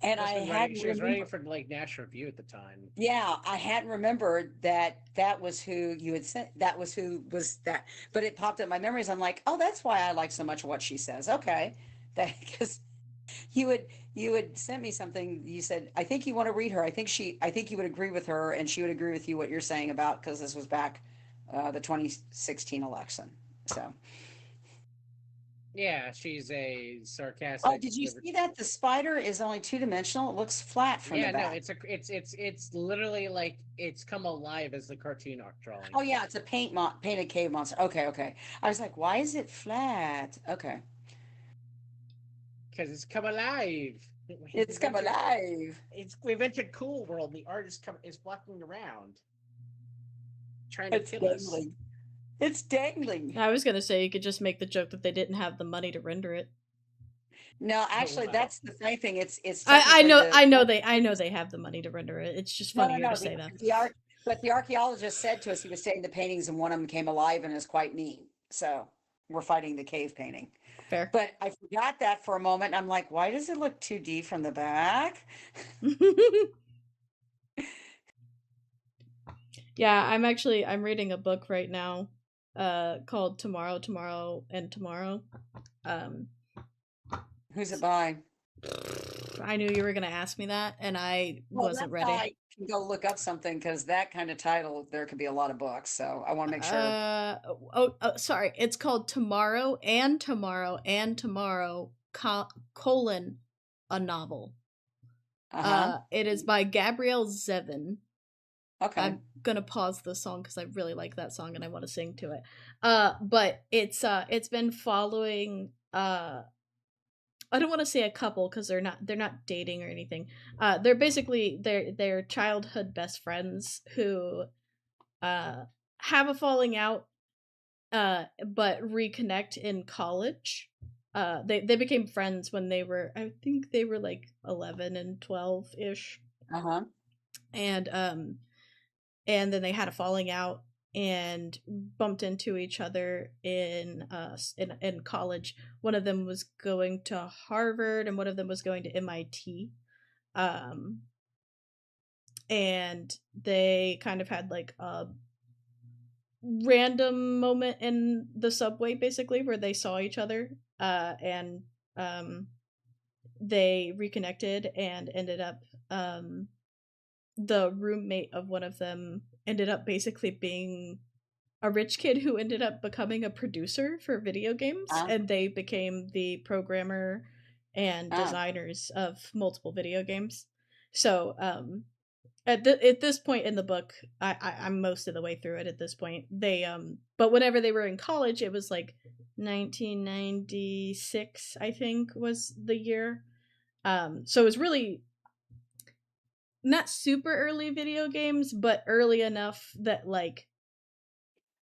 Speaker 2: And I hadn't
Speaker 4: She was writing
Speaker 2: remembered.
Speaker 4: for like National Review at the time.
Speaker 2: Yeah, I hadn't remembered that was who you had sent. That was who was that. But it popped up in my memories. I'm like, oh, that's why I like so much what she says. Okay, that because you would send me something. You said, I think you want to read her. I think you would agree with her, and she would agree with you what you're saying about because this was back the 2016 election. So.
Speaker 4: Yeah, she's a
Speaker 2: Oh,
Speaker 4: sarcastic.
Speaker 2: did you see that? The spider is only 2-dimensional. It looks flat from
Speaker 4: Yeah,
Speaker 2: the
Speaker 4: no,
Speaker 2: back.
Speaker 4: it's literally like it's come alive as the cartoon art drawing.
Speaker 2: Oh yeah, it's a painted cave monster. Okay, okay. I was like, why is it flat? Okay.
Speaker 4: Because it's come alive.
Speaker 2: It's come alive.
Speaker 4: We've entered Cool World. The art is walking around, trying to
Speaker 2: It's
Speaker 4: kill us.
Speaker 2: dangling. It's dangling.
Speaker 1: I was gonna say you could just make the joke that they didn't have the money to render it.
Speaker 2: No, actually,
Speaker 4: wow.
Speaker 2: that's the funny thing. It's
Speaker 1: I know
Speaker 2: technically
Speaker 1: I know they have the money to render it. It's just
Speaker 2: no,
Speaker 1: funnier to say that.
Speaker 2: but the archaeologist said to us, he was saying the paintings and one of them came alive and is quite mean. So we're fighting the cave painting.
Speaker 1: Fair.
Speaker 2: But I forgot that for a moment. I'm like, why does it look 2D from the back?
Speaker 1: Yeah, I'm reading a book right now called Tomorrow, Tomorrow, and Tomorrow.
Speaker 2: Who's it by?
Speaker 1: I knew you were gonna ask me that, and I wasn't
Speaker 2: that's
Speaker 1: ready.
Speaker 2: how I can go look up something because that kind of title, there could be a lot of books. So I want to make sure.
Speaker 1: Sorry. It's called Tomorrow and Tomorrow and Tomorrow, colon, a novel. It is by Gabrielle Zevin.
Speaker 2: Okay.
Speaker 1: I'm gonna pause the song because I really like that song and I want to sing to it. But it's been following I don't want to say a couple because they're not dating or anything. They're basically they're childhood best friends who have a falling out but reconnect in college. They became friends when they were, I think they were like 11 and 12-ish. And then they had a falling out and bumped into each other in college. One of them was going to Harvard and one of them was going to MIT. And they kind of had like a random moment in the subway basically where they saw each other and they reconnected and ended up the roommate of one of them ended up basically being a rich kid who ended up becoming a producer for video games, and they became the programmer and designers of multiple video games. So at this point in the book, I'm most of the way through it at this point. They but whenever they were in college, it was like 1996, I think was the year. So it was really not super early video games, but early enough that like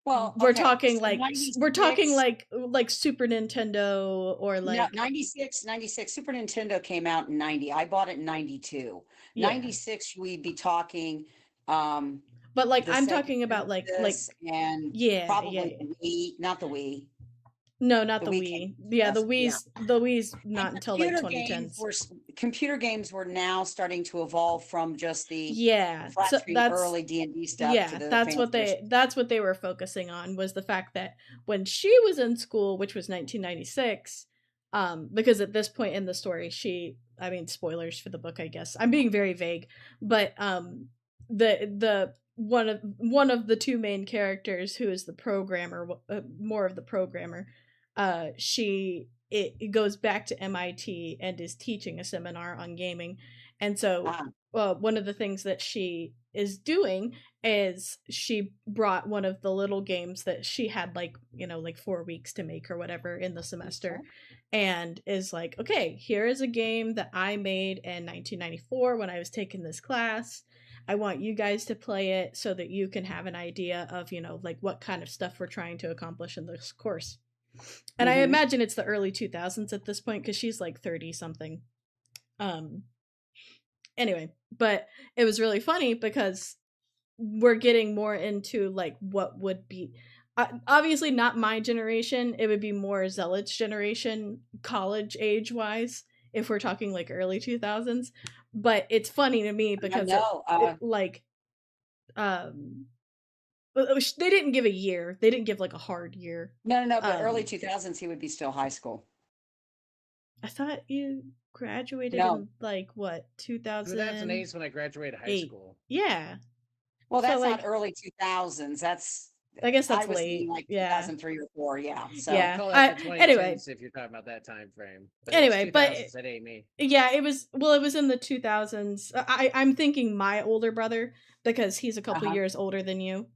Speaker 2: Well,
Speaker 1: we're
Speaker 2: okay,
Speaker 1: talking
Speaker 2: so
Speaker 1: like we're talking
Speaker 2: 96,
Speaker 1: like Super Nintendo or
Speaker 2: no,
Speaker 1: like
Speaker 2: 96. Super Nintendo came out in 90. I bought it in 92.
Speaker 1: yeah.
Speaker 2: 96, we'd be talking um
Speaker 1: But like
Speaker 2: the
Speaker 1: I'm
Speaker 2: Sega
Speaker 1: talking about like
Speaker 2: Genesis and
Speaker 1: yeah, yeah,
Speaker 2: probably
Speaker 1: yeah.
Speaker 2: the Wii, not the Wii.
Speaker 1: No, not
Speaker 2: The
Speaker 1: the
Speaker 2: Wii came
Speaker 1: Wii.
Speaker 2: in
Speaker 1: Yeah,
Speaker 2: 2000, yeah.
Speaker 1: The Wii's
Speaker 2: And
Speaker 1: not until like 2010s.
Speaker 2: computer games were now starting to evolve from just the
Speaker 1: Yeah.
Speaker 2: flat
Speaker 1: So
Speaker 2: screen early D&D stuff to
Speaker 1: yeah,
Speaker 2: the fancy.
Speaker 1: that's what they were focusing on was the fact that when she was in school, which was 1996, because at this point in the story I mean spoilers for the book, I guess. I'm being very vague, but the one of the two main characters who is the programmer, more of the programmer, it goes back to MIT and is teaching a seminar on gaming. And so
Speaker 2: Ah,
Speaker 1: one of the things that she is doing is she brought one of the little games that she had like, you know, like 4 weeks to make or whatever in the semester,
Speaker 2: okay.
Speaker 1: and is like, okay, here is a game that I made in 1994 when I was taking this class. I want you guys to play it so that you can have an idea of, you know, like what kind of stuff we're trying to accomplish in this course. And I
Speaker 2: Mhm.
Speaker 1: imagine it's the early 2000s at this point because she's like 30 something. Anyway, but it was really funny because we're getting more into like what would be obviously not my generation. It would be more Zealot's generation, college age wise, if we're talking like early 2000s. But it's funny to me
Speaker 2: I
Speaker 1: because
Speaker 2: know.
Speaker 1: it like um they didn't give a year. They didn't give like a hard year.
Speaker 2: No, but early
Speaker 1: Um
Speaker 2: 2000s, he would be still high school.
Speaker 1: I thought you graduated
Speaker 2: No,
Speaker 1: in like what,
Speaker 4: 2008
Speaker 1: 2008?
Speaker 4: is when I graduated high school.
Speaker 1: Yeah.
Speaker 2: well,
Speaker 1: So
Speaker 2: that's not
Speaker 1: like
Speaker 2: early 2000s.
Speaker 1: I guess
Speaker 2: I
Speaker 1: that's
Speaker 2: was thinking
Speaker 1: late.
Speaker 2: like
Speaker 1: Yeah.
Speaker 2: 2003 or 4. Yeah. So,
Speaker 1: Yeah.
Speaker 4: Call that the
Speaker 1: Anyway,
Speaker 4: 2010s if you're talking about that time frame. But it's
Speaker 1: anyway, but
Speaker 4: 2000s. That ain't me.
Speaker 1: yeah, it was well, it was in the 2000s. I'm thinking my older brother because he's a couple
Speaker 2: uh-huh.
Speaker 1: years older than you.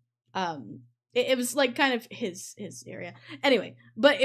Speaker 1: It was like kind of his area. Anyway, but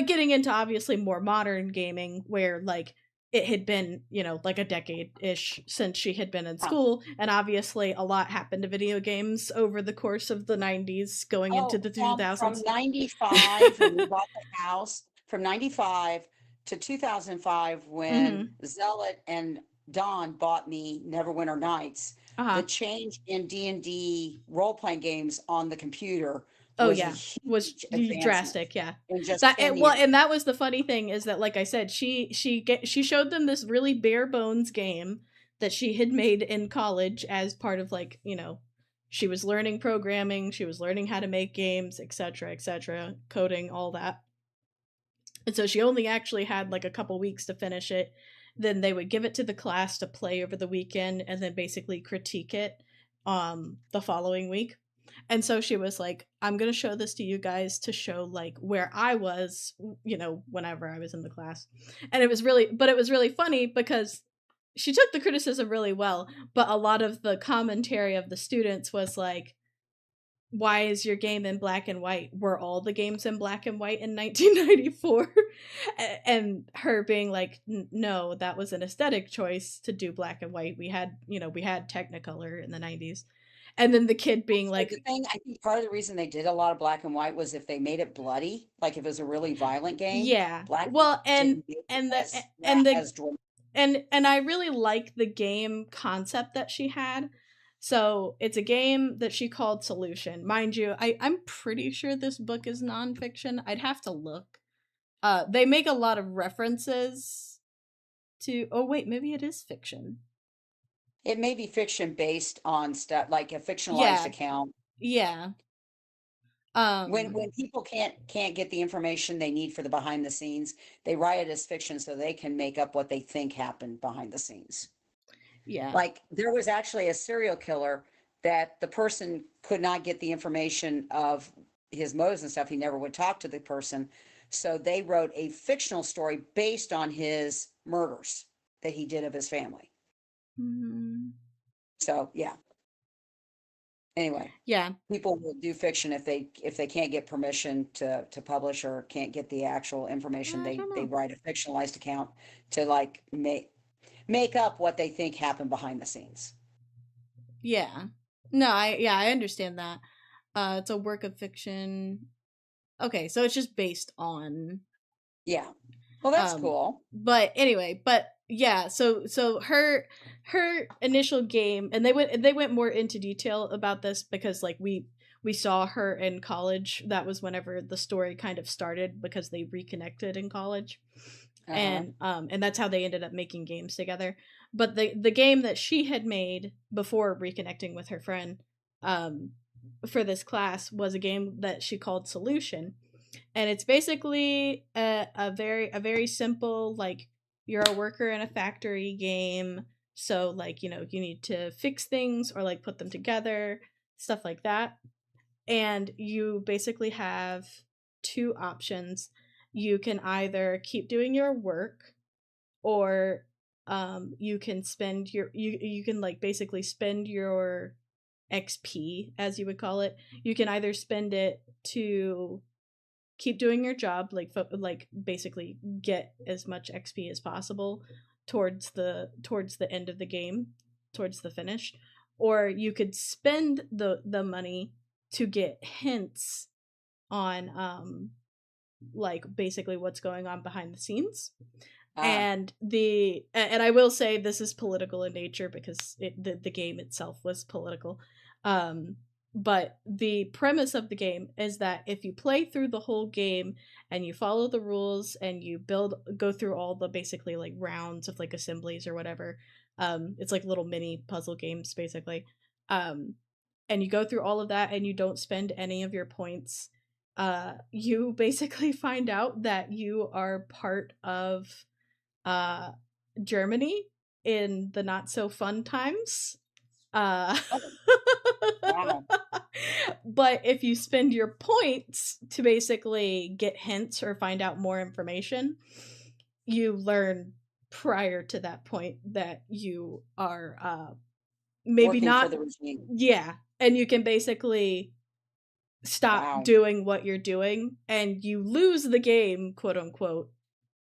Speaker 1: getting into obviously more modern gaming where like it had been, you know, like a decade ish since she had been in
Speaker 2: Huh.
Speaker 1: school, and obviously a lot happened to video games over the course of the 90s going into
Speaker 2: Oh,
Speaker 1: the
Speaker 2: from
Speaker 1: 2000s.
Speaker 2: 95 when we bought the house, from 95 to 2005 when
Speaker 1: Mhm.
Speaker 2: Zealot and Don bought me Neverwinter Nights, the
Speaker 1: Uh-huh.
Speaker 2: change in D&D role-playing games on the computer
Speaker 1: Oh
Speaker 2: was a
Speaker 1: yeah, was
Speaker 2: huge advancement
Speaker 1: drastic. Yeah,
Speaker 2: in just
Speaker 1: that
Speaker 2: 10
Speaker 1: well,
Speaker 2: years.
Speaker 1: and that was the funny thing is that, like I said, she showed them this really bare bones game that she had made in college as part of like, you know, she was learning programming, she was learning how to make games, etc., coding, all that. And so she only actually had like a couple weeks to finish it. Then they would give it to the class to play over the weekend and then basically critique it the following week. And so she was like, I'm going to show this to you guys to show like where I was, you know, whenever I was in the class. And it was really funny because she took the criticism really well, but a lot of the commentary of the students was like, why is your game in black and white? Were all the games in black and white in 1994? And her being like, no, that was an aesthetic choice to do black and white. We had, you know, we had Technicolor in the 90s. And then the kid being
Speaker 2: So
Speaker 1: like,
Speaker 2: the thing, I think part of the reason they did a lot of black and white was if they made it bloody, like if it was a really violent game,
Speaker 1: yeah.
Speaker 2: black and
Speaker 1: Well,
Speaker 2: white didn't make it
Speaker 1: and the
Speaker 2: as
Speaker 1: and the
Speaker 2: as dramatic.
Speaker 1: and I really like the game concept that she had. So it's a game that she called Solution. Mind you, I'm pretty sure this book is nonfiction. I'd have to look. They make a lot of references to. Oh wait, maybe it is fiction.
Speaker 2: It may be fiction based on stuff like a fictionalized
Speaker 1: Yeah,
Speaker 2: account.
Speaker 1: yeah.
Speaker 2: When people can't get the information they need for the behind the scenes, they write it as fiction so they can make up what they think happened behind the scenes.
Speaker 1: Yeah.
Speaker 2: Like there was actually a serial killer that the person could not get the information of his motives and stuff. He never would talk to the person. So they wrote a fictional story based on his murders that he did of his family.
Speaker 1: Mm,
Speaker 2: So yeah. Anyway,
Speaker 1: yeah.
Speaker 2: people will do fiction if they can't get permission to publish or can't get the actual information.
Speaker 1: I
Speaker 2: They
Speaker 1: don't
Speaker 2: they
Speaker 1: know.
Speaker 2: write a fictionalized account to like make up what they think happened behind the scenes.
Speaker 1: Yeah. No, I understand that. It's a work of fiction. Okay, so it's just based on
Speaker 2: Yeah. Well, that's
Speaker 1: um
Speaker 2: cool.
Speaker 1: but anyway, but yeah, so her initial game, and they went more into detail about this because like we saw her in college. That was whenever the story kind of started because they reconnected in college.
Speaker 2: Uh-huh.
Speaker 1: And that's how they ended up making games together. But the game that she had made before reconnecting with her friend um for this class was a game that she called Solution, and it's basically a very simple, like, you're a worker in a factory game. So like, you need to fix things or like put them together, stuff like that. And you basically have two options. You can either keep doing your work, or you can spend you can like basically spend your XP, as you would call it. You can either spend it to keep doing your job, like basically get as much XP as possible towards the end of the game, towards the finish, or you could spend the money to get hints on like basically what's going on behind the scenes.
Speaker 2: Ah,
Speaker 1: And I will say this is political in nature because the game itself was political. um but the premise of the game is that if you play through the whole game and you follow the rules and you go through all the basically like rounds of like assemblies or whatever, it's like little mini puzzle games basically. um and you go through all of that and you don't spend any of your points, you basically find out that you are part of uh Germany in the not so fun times. Uh
Speaker 2: wow.
Speaker 1: but if you spend your points to basically get hints or find out more information, you learn prior to that point that you are maybe
Speaker 2: Working for
Speaker 1: not.
Speaker 2: the regime.
Speaker 1: Yeah, and you can basically stop
Speaker 2: Wow.
Speaker 1: doing what you're doing and you lose the game, quote unquote.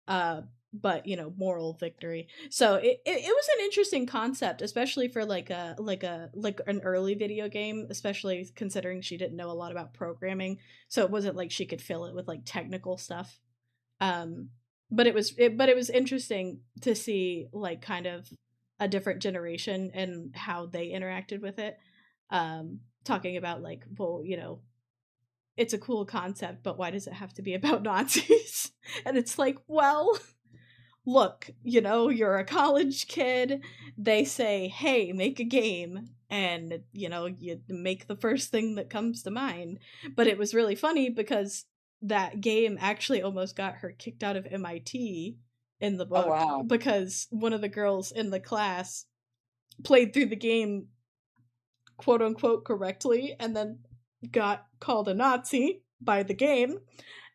Speaker 1: uh but moral victory. So it was an interesting concept, especially for like an early video game, especially considering she didn't know a lot about programming, so it wasn't like she could fill it with like technical stuff. um but it was interesting to see like kind of a different generation and how they interacted with it. Talking about like, well, it's a cool concept, but why does it have to be about Nazis? And it's like, well, look, you're a college kid. They say, hey, make a game. And, you make the first thing that comes to mind. But it was really funny because that game actually almost got her kicked out of MIT in the
Speaker 2: Oh,
Speaker 1: book
Speaker 2: wow.
Speaker 1: because one of the girls in the class played through the game, quote unquote, correctly, and then got called a Nazi by the game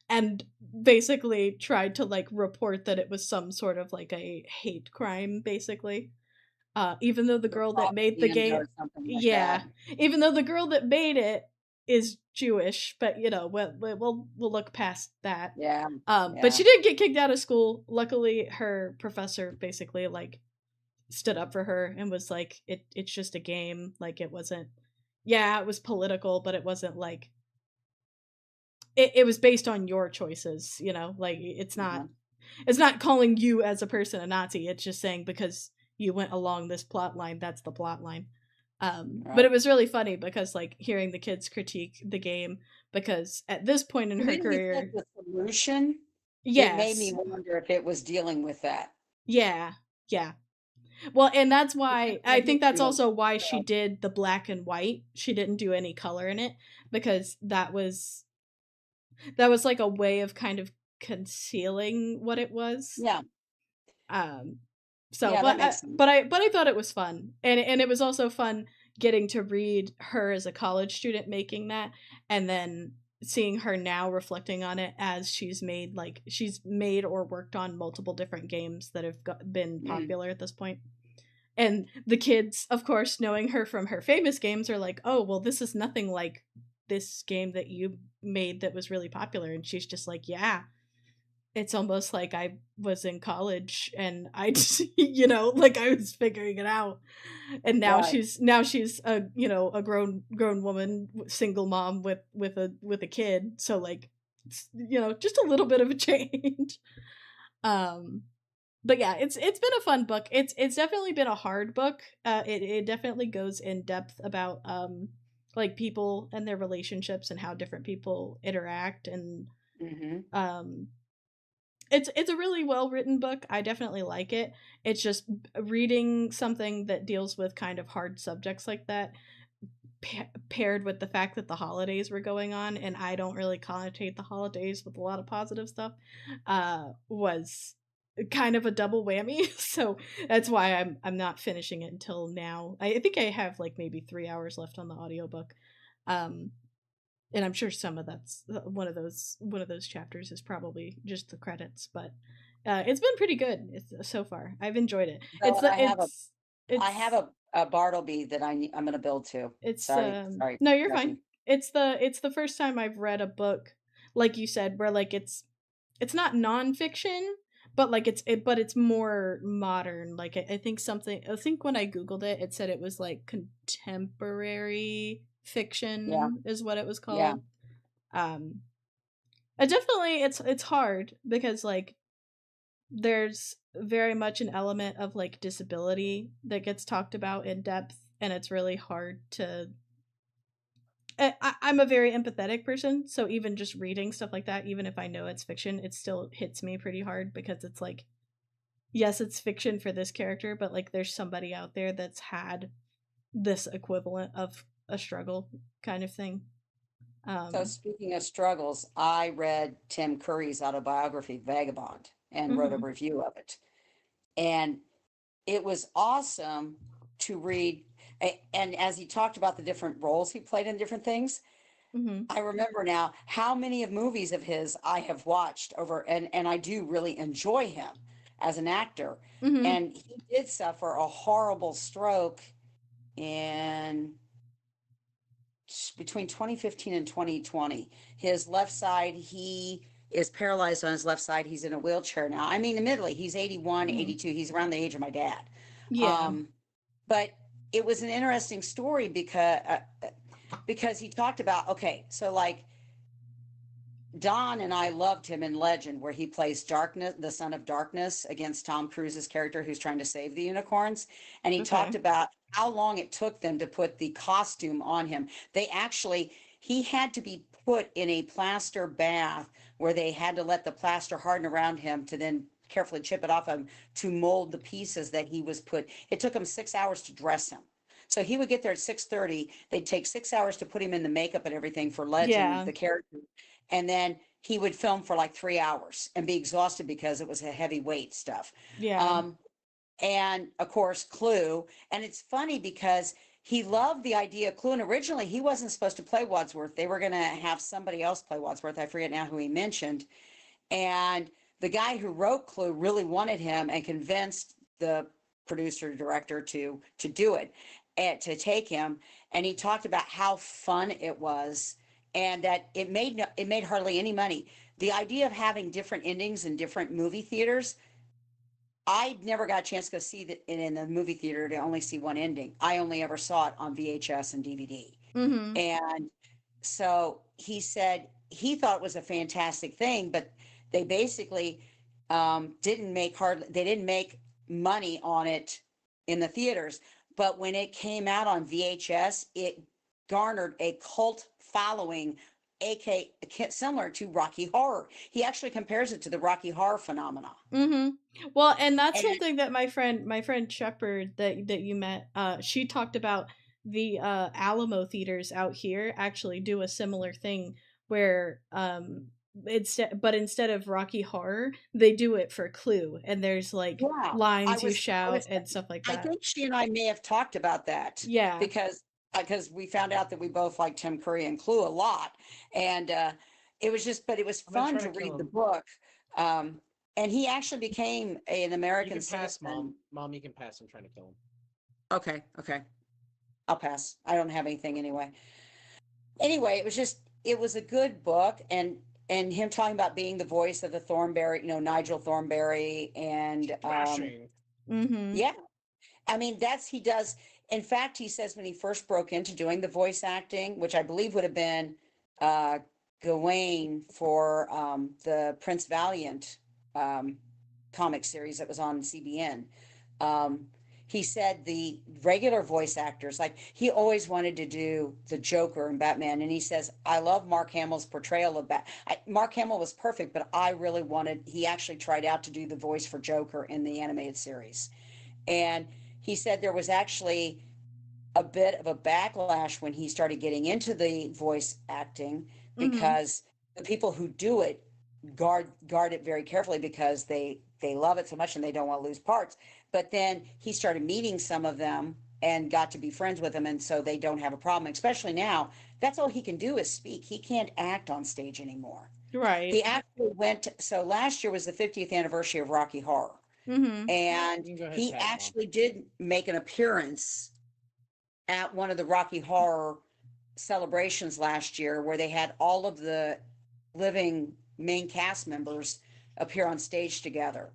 Speaker 1: and basically tried to like report that it was some sort of like a hate crime basically. Even though the
Speaker 2: Or
Speaker 1: girl that made the
Speaker 2: propaganda
Speaker 1: game,
Speaker 2: or something like
Speaker 1: yeah,
Speaker 2: that.
Speaker 1: even though the girl that made it is Jewish, but we'll look past that.
Speaker 2: Yeah.
Speaker 1: But
Speaker 2: Yeah.
Speaker 1: she did get kicked out of school. Luckily her professor basically like stood up for her and was like, it's just a game, like it wasn't, yeah, it was political, but it wasn't like it was based on your choices, like it's not
Speaker 2: Uh-huh.
Speaker 1: it's not calling you as a person a Nazi. It's just saying because you went along this plot line, that's the plot line. But
Speaker 2: Right.
Speaker 1: it was really funny because like hearing the kids critique the game, because at this point in
Speaker 2: The
Speaker 1: her
Speaker 2: minute you said
Speaker 1: career,
Speaker 2: the solution, it made me
Speaker 1: yes,
Speaker 2: wonder if it was dealing with that.
Speaker 1: yeah, yeah. Well, and that's
Speaker 2: Because
Speaker 1: why
Speaker 2: the
Speaker 1: I think that's
Speaker 2: history of
Speaker 1: also why she
Speaker 2: so,
Speaker 1: did the black and white. She didn't do any color in it because that was like a way of kind of concealing what it was.
Speaker 2: yeah.
Speaker 1: Um so
Speaker 2: Yeah, that
Speaker 1: but I,
Speaker 2: makes sense.
Speaker 1: but I but I thought it was fun. And it was also fun getting to read her as a college student making that, and then seeing her now reflecting on it as she's made or worked on multiple different games that have been
Speaker 2: Mm.
Speaker 1: popular at this point. And the kids, of course, knowing her from her famous games, are like, oh, well, this is nothing like this game that you made that was really popular. And she's just like, yeah, it's almost like I was in college and I just, you know, like I was figuring it out. And
Speaker 2: Right.
Speaker 1: now she's a, you know, a grown woman, single mom with a kid. So like, you know, just a little bit of a change. Um but yeah, it's been a fun book. It's definitely been a hard book. It definitely goes in depth about like people and their relationships and how different people interact, and
Speaker 2: Hmm.
Speaker 1: um it's a really well written book. I definitely like it. It's just reading something that deals with kind of hard subjects like that, paired with the fact that the holidays were going on, and I don't really connotate the holidays with a lot of positive stuff, was kind of a double whammy. So that's why I'm not finishing it until now. I think I have like maybe 3 hours left on the audiobook. Um, and I'm sure some of that's one of those chapters is probably just the credits, but it's been pretty good so far. I've enjoyed it.
Speaker 2: So
Speaker 1: It's the
Speaker 2: I have
Speaker 1: it's
Speaker 2: a Bartleby that I'm going to build to.
Speaker 1: it's
Speaker 2: Sorry,
Speaker 1: no, you're fine.
Speaker 2: interrupting.
Speaker 1: It's the first time I've read a book like you said where like it's not nonfiction, but like but it's more modern. Like I think when I googled it, it said it was like contemporary
Speaker 2: Yeah,
Speaker 1: fiction is what it was
Speaker 2: yeah.
Speaker 1: called. Um, I definitely it's hard because like there's very much an element of like disability that gets talked about in depth, and it's really hard to I'm a very empathetic person, so even just reading stuff like that, even if I know it's fiction, it still hits me pretty hard because it's like, yes, it's fiction for this character, but like there's somebody out there that's had this equivalent of a struggle kind of thing.
Speaker 2: So
Speaker 1: Um,
Speaker 2: speaking of struggles, I read Tim Curry's autobiography, Vagabond, and wrote a
Speaker 1: mhm,
Speaker 2: review of it. And it was awesome to read. And as he talked about the different roles he played in different things,
Speaker 1: mhm,
Speaker 2: I remember now how many of movies of his I have watched over, and I do really enjoy him as an actor.
Speaker 1: mhm,
Speaker 2: And he did suffer a horrible stroke in between 2015 and 2020. His left side, he is paralyzed on his left side. He's in a wheelchair now. I mean, admittedly, he's 81,
Speaker 1: mhm.
Speaker 2: 82. He's around the age of my dad.
Speaker 1: Yeah,
Speaker 2: Um, but it was an interesting story because he talked about, okay, so like Don and I loved him in Legend, where he plays Darkness, the son of Darkness, against Tom Cruise's character who's trying to save the unicorns. And he talked
Speaker 1: okay.
Speaker 2: about how long it took them to put the costume on him. He had to be put in a plaster bath where they had to let the plaster harden around him to then carefully chip it off him to mold the pieces that he was put. It took him 6 hours to dress him. So he would get there at 6:30. They'd take 6 hours to put him in the makeup and everything for Legend,
Speaker 1: Yeah,
Speaker 2: the character, and then he would film for like 3 hours and be exhausted because it was a heavy weight stuff.
Speaker 1: yeah,
Speaker 2: Um, and of course, Clue. And it's funny because he loved the idea of Clue. And originally, he wasn't supposed to play Wadsworth. They were going to have somebody else play Wadsworth. I forget now who he mentioned. And the guy who wrote Clue really wanted him and convinced the producer director to do it and to take him. And he talked about how fun it was and that it made hardly any money. The idea of having different endings in different movie theaters, I never got a chance to go see it in the movie theater to only see one ending. I only ever saw it on VHS and DVD.
Speaker 1: mhm,
Speaker 2: And so he said he thought it was a fantastic thing, but they basically they didn't make money on it in the theaters. But when it came out on VHS, it garnered a cult following, AK similar to Rocky Horror. He actually compares it to the Rocky Horror phenomena.
Speaker 1: mhm. Well, and that's
Speaker 2: And
Speaker 1: something that my friend Shepherd that you met, she talked about the Alamo theaters out here actually do a similar thing where instead of Rocky Horror, they do it for Clue, and there's like
Speaker 2: yeah,
Speaker 1: lines you shout and stuff like
Speaker 2: I
Speaker 1: that.
Speaker 2: think she and I may have talked about that
Speaker 1: Yeah.
Speaker 2: because we found out that we both like Tim Curry and Clue a lot, and it was just, but it was
Speaker 3: I'm gonna
Speaker 2: fun
Speaker 3: try
Speaker 2: to
Speaker 3: to kill
Speaker 2: read the
Speaker 3: him.
Speaker 2: book. Um, and he actually became an
Speaker 4: You
Speaker 2: American
Speaker 4: can pass,
Speaker 2: citizen.
Speaker 4: mom. Mom, you can pass. I'm trying to kill him.
Speaker 2: Okay, okay, I'll pass. I don't have anything anyway. Anyway, it was a good book, and and him talking about being the voice of the Thornberry, Nigel Thornberry, and
Speaker 4: Smashing.
Speaker 1: Mm-hmm.
Speaker 2: yeah, I mean, he does. In fact, he says when he first broke into doing the voice acting, which I believe would have been uh, Gawain for the Prince Valiant um, comic series that was on CBN. Um, he said the regular voice actors, like he always wanted to do the Joker and Batman. And he says, I love Mark Hamill's portrayal of Mark Hamill was perfect, but I really he actually tried out to do the voice for Joker in the animated series. And he said there was actually a bit of a backlash when he started getting into the voice acting
Speaker 1: Mm-hmm.
Speaker 2: because the people who do it guard it very carefully because they love it so much and they don't want to lose parts. But then he started meeting some of them and got to be friends with them, and so they don't have a problem. Especially now, that's all he can do is speak. He can't act on stage anymore.
Speaker 1: Right.
Speaker 2: He actually so last year was the 50th anniversary of Rocky Horror,
Speaker 1: Mm-hmm.
Speaker 2: and
Speaker 4: You can go ahead,
Speaker 2: he
Speaker 4: Pat, Mom.
Speaker 2: actually did make an appearance at one of the Rocky Horror celebrations last year where they had all of the living main cast members appear on stage together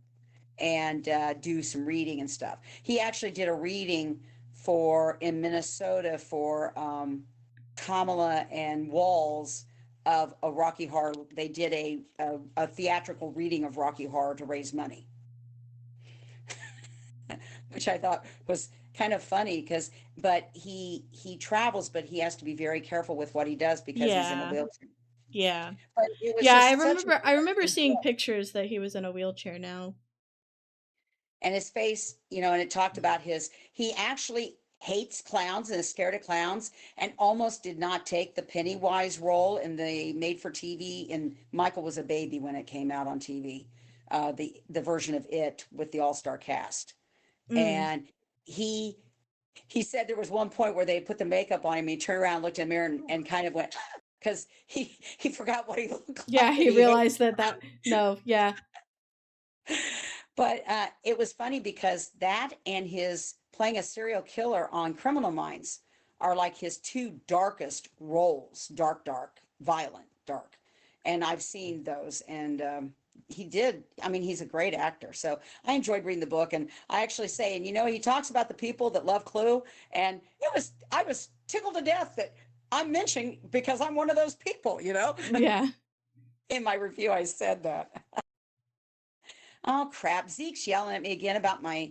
Speaker 2: and do some reading and stuff. He actually did a reading in Minnesota for Kamala and Walls of a Rocky Horror. They did a theatrical reading of Rocky Horror to raise money, which I thought was kind of funny but he travels, but he has to be very careful with what he does because he's in a
Speaker 1: Yeah.
Speaker 2: wheelchair.
Speaker 1: Yeah.
Speaker 2: But it was
Speaker 1: Yeah,
Speaker 2: just such
Speaker 1: I remember
Speaker 2: a
Speaker 1: seeing pictures that he was in a wheelchair now.
Speaker 2: and his face, and it talked about he actually hates clowns and is scared of clowns and almost did not take the Pennywise role in the made for TV. And Michael was a baby when it came out on TV, the version of it with the all-star cast.
Speaker 1: Mm.
Speaker 2: And he said there was one point where they put the makeup on him. He turned around, looked in the mirror, and kind of went because he forgot what he looked
Speaker 1: Yeah,
Speaker 2: like.
Speaker 1: he realized that no, yeah.
Speaker 2: But it was funny because that and his playing a serial killer on Criminal Minds are like his two darkest roles, dark, violent, dark. And I've seen those, and he did. I mean, he's a great actor. So I enjoyed reading the book, and I actually say, and he talks about the people that love Clue, and I was tickled to death that I'm mentioning because I'm one of those people.
Speaker 1: Yeah.
Speaker 2: In my review, I said that. Oh crap! Zeke's yelling at me again about my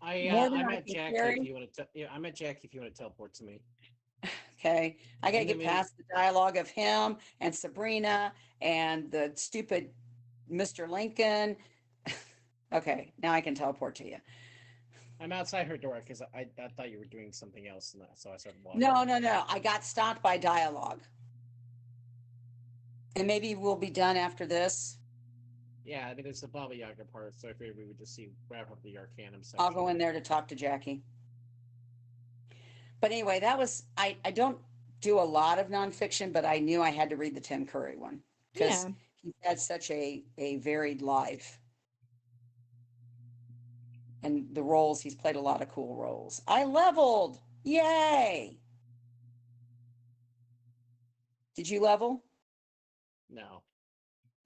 Speaker 2: more than
Speaker 4: I'm
Speaker 2: I
Speaker 4: at
Speaker 2: can
Speaker 4: Jackie
Speaker 2: carry.
Speaker 4: if you want to. Yeah, I'm at Jackie if you want to teleport to me.
Speaker 2: Okay, I gotta
Speaker 4: And then
Speaker 2: get past the dialogue of him and Sabrina and the stupid Mr. Lincoln. Okay, now I can teleport to you.
Speaker 4: I'm outside her door because I thought you were doing something else, and so I started walking.
Speaker 2: No. I got stopped by dialogue, and maybe we'll be done after this.
Speaker 4: Yeah, I mean, it's the Baba Yaga part, so I figured we would just wrap up the Arcanum section.
Speaker 2: I'll go in there to talk to Jackie. But anyway, that was I don't do a lot of nonfiction, but I knew I had to read the Tim Curry one because
Speaker 1: Yeah.
Speaker 2: he had such a varied life. And the roles, he's played a lot of cool roles. I leveled. Yay. Did you level?
Speaker 4: No.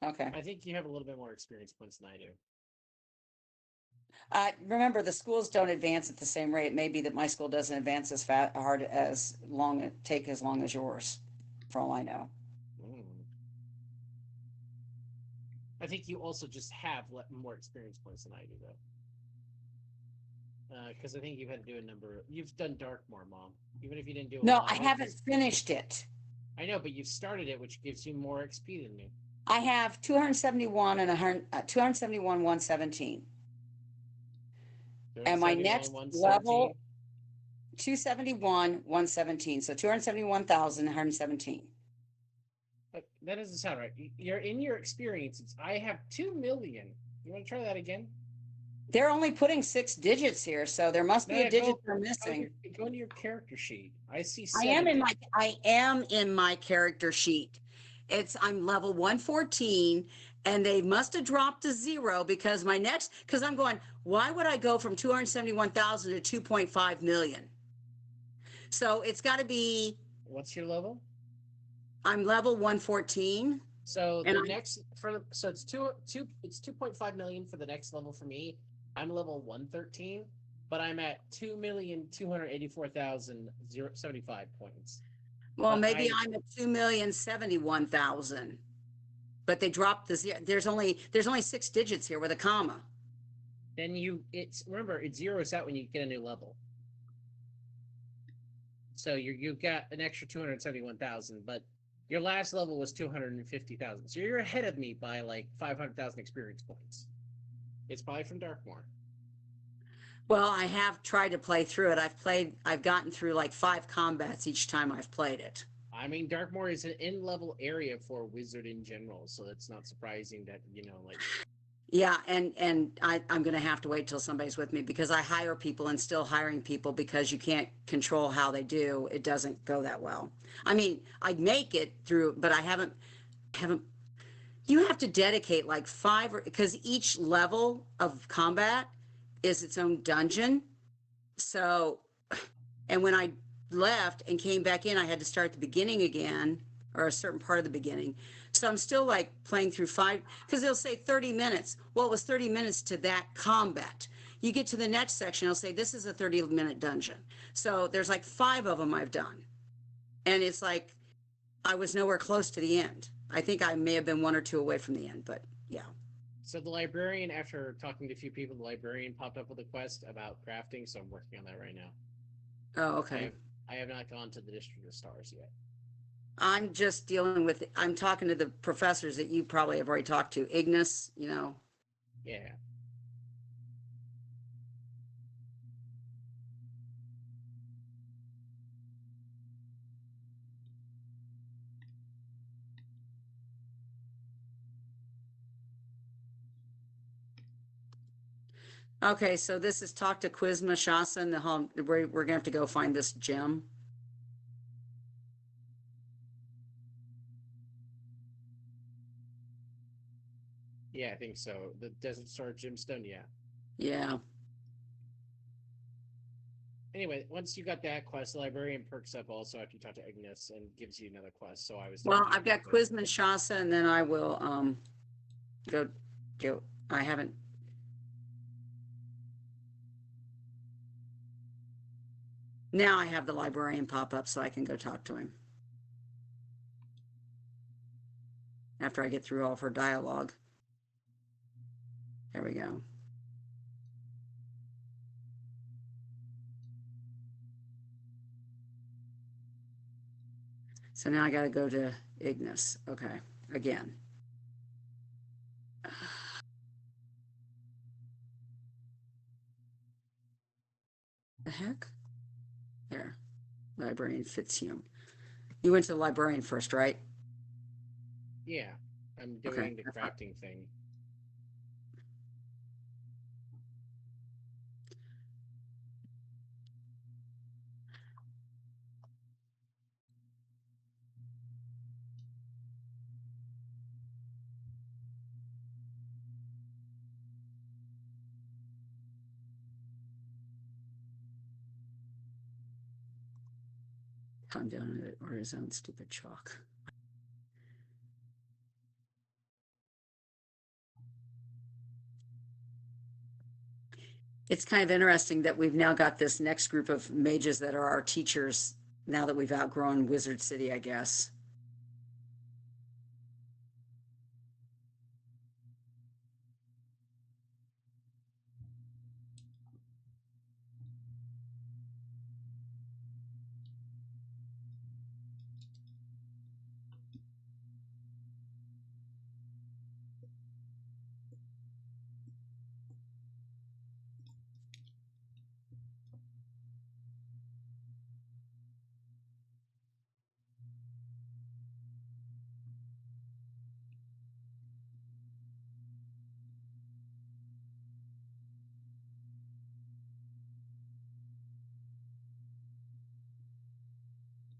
Speaker 2: Okay.
Speaker 4: I think you have a little bit more experience points than I do.
Speaker 2: Remember, the schools don't advance at the same rate. It may be that my school doesn't advance take as long as yours, for all I know.
Speaker 4: I think you also just have more experience points than I do, though. Because I think you've had to do you've done Darkmoor, Mom. Even if you didn't do
Speaker 2: No, I haven't finished it.
Speaker 4: I know, but you've started it, which gives you more XP than me.
Speaker 2: I have 271 and 271, 117. And my next level, 271, 117. So 271,117.
Speaker 4: That doesn't sound right. You're in your experience. I have 2 million. You want to try that again?
Speaker 2: They're only putting 6 digits here, so there must be a digit they're missing.
Speaker 4: Go into your character sheet. I see.
Speaker 2: I am in my character sheet. I'm level 114, and they must have dropped a 0 because I'm going, why would I go from 271,000 to 2.5 million? So it's got to be.
Speaker 4: What's your level?
Speaker 2: I'm level 114.
Speaker 4: So
Speaker 2: And
Speaker 4: the
Speaker 2: I,
Speaker 4: next so it's 2.5 million for the next level for me. I'm level 113, but I'm at 2,284,075 points.
Speaker 2: well,
Speaker 4: But
Speaker 2: maybe I'm at 2,071,000, but they dropped the zero. There's only 6 digits here with a comma.
Speaker 4: then it's remember it zeroes out when you get a new level. So you've got an extra 271,000, but your last level was 250,000. So you're ahead of me by like 500,000 experience points. It's probably from Darkmoor.
Speaker 2: Well, I have tried to play through it. I've gotten through like 5 combats each time I've played it.
Speaker 4: I mean, Darkmoor is an in-level area for a wizard in general, so it's not surprising that, like...
Speaker 2: Yeah, and I'm going to have to wait till somebody's with me because I hire people and still hiring people because you can't control how they do. It doesn't go that well. I mean, I'd make it through, but I haven't, you have to dedicate like 5 because each level of combat is its own dungeon. So, and when I left and came back in, I had to start at the beginning again, or a certain part of the beginning. So I'm still like playing through 5 because they'll say 30 minutes. Well, it was 30 minutes to that combat. You get to the next section, it'll say this is a 30-minute dungeon. So there's like 5 of them I've done. And it's like I was nowhere close to the end. I think I may have been 1 or 2 away from the end, but yeah.
Speaker 4: So the librarian, after talking to a few people, the librarian popped up with a quest about crafting, so I'm working on that right now.
Speaker 2: Oh, okay.
Speaker 4: I have not gone to the District of Stars yet.
Speaker 2: I'm just I'm talking to the professors that you probably have already talked to. Ignis,
Speaker 4: Yeah.
Speaker 2: Okay, so this is talk to Quizma Shasa and the home. We're gonna have to go find this gem.
Speaker 4: Yeah, I think so. The Desert Star Gemstone, yeah.
Speaker 2: Yeah.
Speaker 4: Anyway, once you got that quest, the librarian perks up also after you talk to Ignis and gives you another quest. So I was
Speaker 2: Well, I've got Quizman Shasa, and then I will go. I haven't. Now I have the librarian pop up, so I can go talk to him after I get through all of her dialogue. There we go. So now I got to go to Ignis. Okay, again. The heck? There. Librarian Fitzhume. You went to the librarian first, right?
Speaker 4: Yeah, I'm doing the crafting thing.
Speaker 2: Calm down or his own stupid chalk. It's kind of interesting that we've now got this next group of mages that are our teachers now that we've outgrown Wizard City, I guess.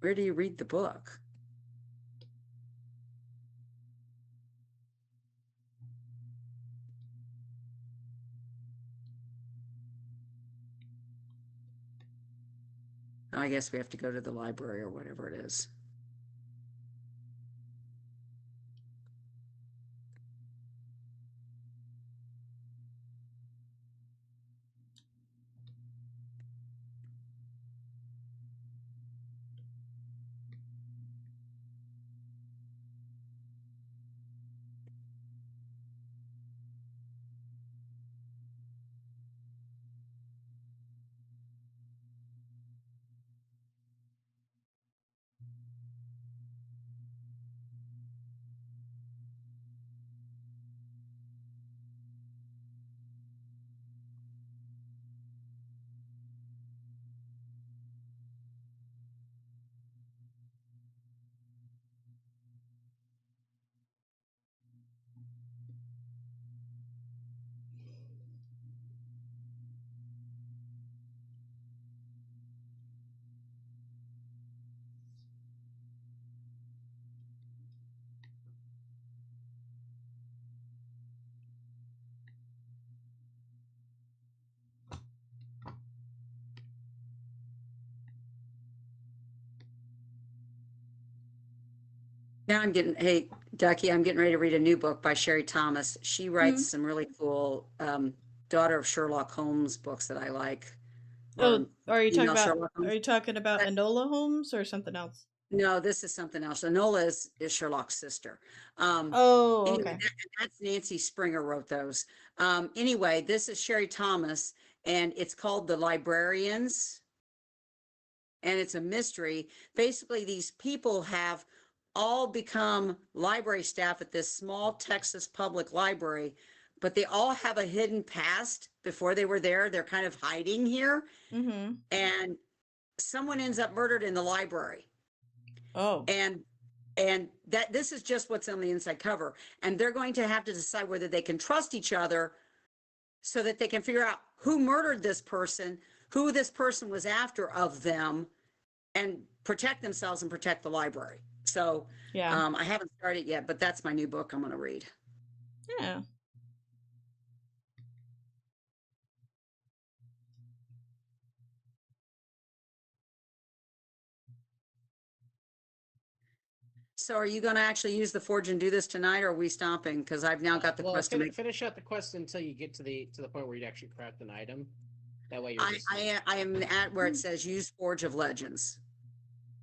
Speaker 2: Where do you read the book? I guess we have to go to the library or whatever it is. Now I'm getting, hey, Ducky, I'm getting ready to read a new book by Sherry Thomas. She writes some really cool daughter of Sherlock Holmes books that I like,
Speaker 1: Oh,
Speaker 2: or
Speaker 1: are you talking
Speaker 2: female
Speaker 1: about
Speaker 2: Sherlock Holmes. But
Speaker 1: Enola Holmes or something else?
Speaker 2: no, this is something else. Enola is Sherlock's sister.
Speaker 1: Oh,
Speaker 2: Anyway,
Speaker 1: okay.
Speaker 2: that's Nancy Springer wrote those. Anyway, this is Sherry Thomas, and it's called The Librarians, and it's a mystery. Basically, these people have all become library staff at this small Texas public library, but they all have a hidden past before they were there. They're kind of hiding here,
Speaker 1: Mm-hmm.
Speaker 2: and someone ends up murdered in the library.
Speaker 1: Oh.
Speaker 2: And that this is just what's on the inside cover, and they're going to have to decide whether they can trust each other so that they can figure out who murdered this person, who this person was after of them, and protect themselves and protect the library. So
Speaker 1: Yeah.
Speaker 2: I haven't started yet, but that's my new book I'm going to read.
Speaker 1: Yeah.
Speaker 2: So are you going to actually use the forge and do this tonight, or are we stopping? Because I've now got the
Speaker 4: Well,
Speaker 2: quest to make.
Speaker 4: finish out the quest until you get to the point where you actually craft an item. That way you're just
Speaker 2: I am at where it says use Forge of Legends.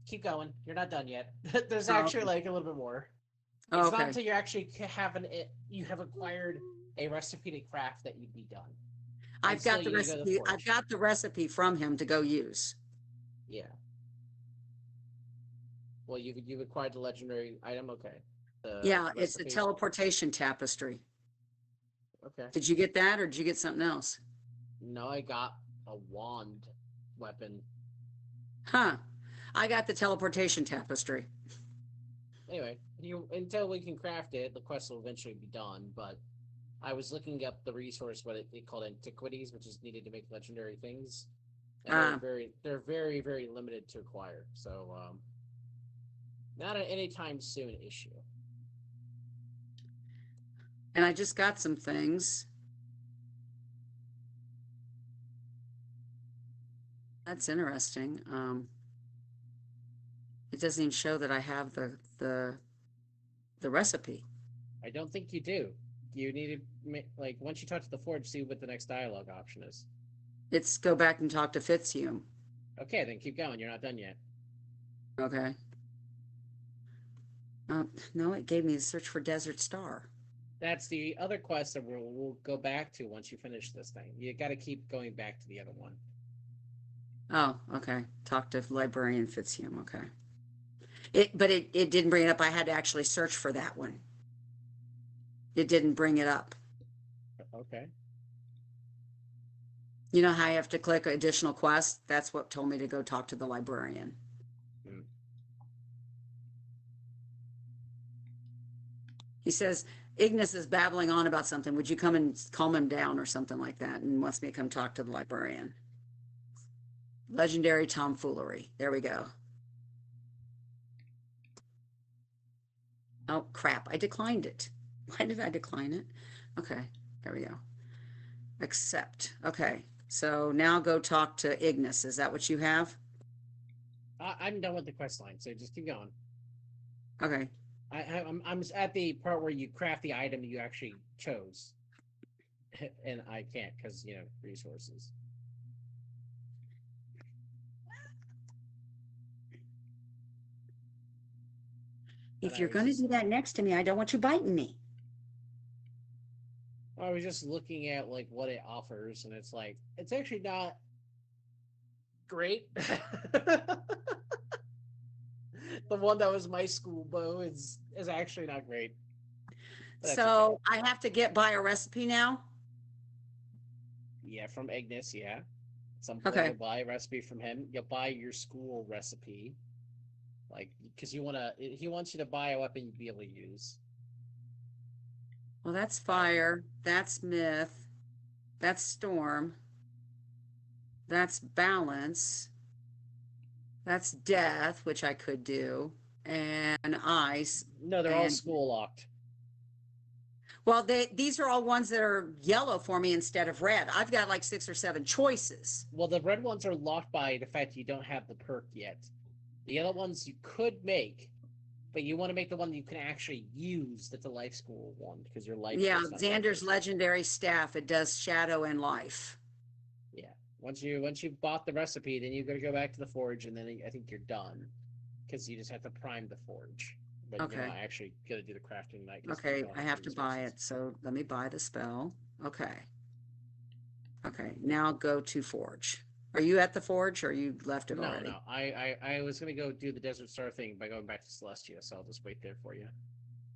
Speaker 4: keep going. You're not done yet. There's
Speaker 2: Oh,
Speaker 4: actually
Speaker 2: okay.
Speaker 4: like a little bit more.
Speaker 2: Oh,
Speaker 4: It's
Speaker 2: okay.
Speaker 4: not until you actually you have acquired a recipe to craft that you'd be done.
Speaker 2: I've got
Speaker 4: Until
Speaker 2: the
Speaker 4: you go to
Speaker 2: recipe. I've
Speaker 4: forge.
Speaker 2: got the recipe from him to go use.
Speaker 4: Yeah. Well, you've acquired the legendary item. Okay. The
Speaker 2: Yeah, it's a
Speaker 4: recipe.
Speaker 2: teleportation tapestry.
Speaker 4: Okay.
Speaker 2: Did you get that, or did you get something else?
Speaker 4: No, I got a wand weapon.
Speaker 2: Huh. I got the teleportation tapestry.
Speaker 4: Anyway, until we can craft it, the quest will eventually be done. But I was looking up the resource, what they called antiquities, which is needed to make legendary things. And they're very, very limited to acquire. So, not an anytime soon issue.
Speaker 2: And I just got some things. That's interesting. It doesn't even show that I have the recipe.
Speaker 4: I don't think you do. You need to like once you talk to the forge, see what the next dialogue option is.
Speaker 2: It's go back and talk to Fitzhume.
Speaker 4: Okay, then keep going. You're not done yet.
Speaker 2: Okay. No, it gave me a search for Desert Star.
Speaker 4: That's the other quest that we'll go back to once you finish this thing. You got to keep going back to the other one.
Speaker 2: Oh, okay. Talk to Librarian Fitzhume. Okay. But it didn't bring it up. I had to actually search for that one. It didn't bring it up.
Speaker 4: Okay.
Speaker 2: You know how I have to click additional quests? That's what told me to go talk to the librarian. He says, Ignis is babbling on about something. Would you come and calm him down or something like that? And wants me to come talk to the librarian. Legendary tomfoolery. There we go. Oh, crap. I declined it. Why did I decline it? Okay. There we go. Accept. Okay. So now go talk to Ignis. Is that what you have?
Speaker 4: I'm done with the quest line, so just keep going.
Speaker 2: Okay.
Speaker 4: I'm at the part where you craft the item you actually chose, and I can't because resources.
Speaker 2: If you're going to do that next to me, I don't want you biting me.
Speaker 4: I was just looking at like what it offers, and it's like it's actually not great. The one that was my school bow is actually not great.
Speaker 2: So okay. I have to buy a recipe now?
Speaker 4: Yeah, from Ignis, yeah. Some point you'll buy a recipe from him. You'll buy your school recipe. Like, because he wants you to buy a weapon you'd be able to use.
Speaker 2: Well, that's fire. That's myth. That's storm. That's balance. That's death, which I could do, and ice.
Speaker 4: No, they're all school locked.
Speaker 2: Well, these are all ones that are yellow for me instead of red. I've got like 6 or 7 choices.
Speaker 4: Well, the red ones are locked by the fact you don't have the perk yet. The other ones you could make, But you want to make the one that you can actually use. That's a life school one because your life.
Speaker 2: Yeah,
Speaker 4: based on life
Speaker 2: Xander's
Speaker 4: based.
Speaker 2: legendary staff. It does shadow and life.
Speaker 4: Yeah. Once you've bought the recipe, then you got to go back to the forge, and then I think you're done because you just have to prime the forge. But you're
Speaker 2: Okay.
Speaker 4: not actually gonna do the crafting tonight. 'cause
Speaker 2: Okay,
Speaker 4: you don't
Speaker 2: I have to
Speaker 4: the
Speaker 2: buy
Speaker 4: resources.
Speaker 2: it. So let me buy the spell. Okay. Okay, now go to forge. Are you at the forge or you left it
Speaker 4: No,
Speaker 2: already?
Speaker 4: no. I was gonna go do the Desert Star thing by going back to Celestia, so I'll just wait there for you.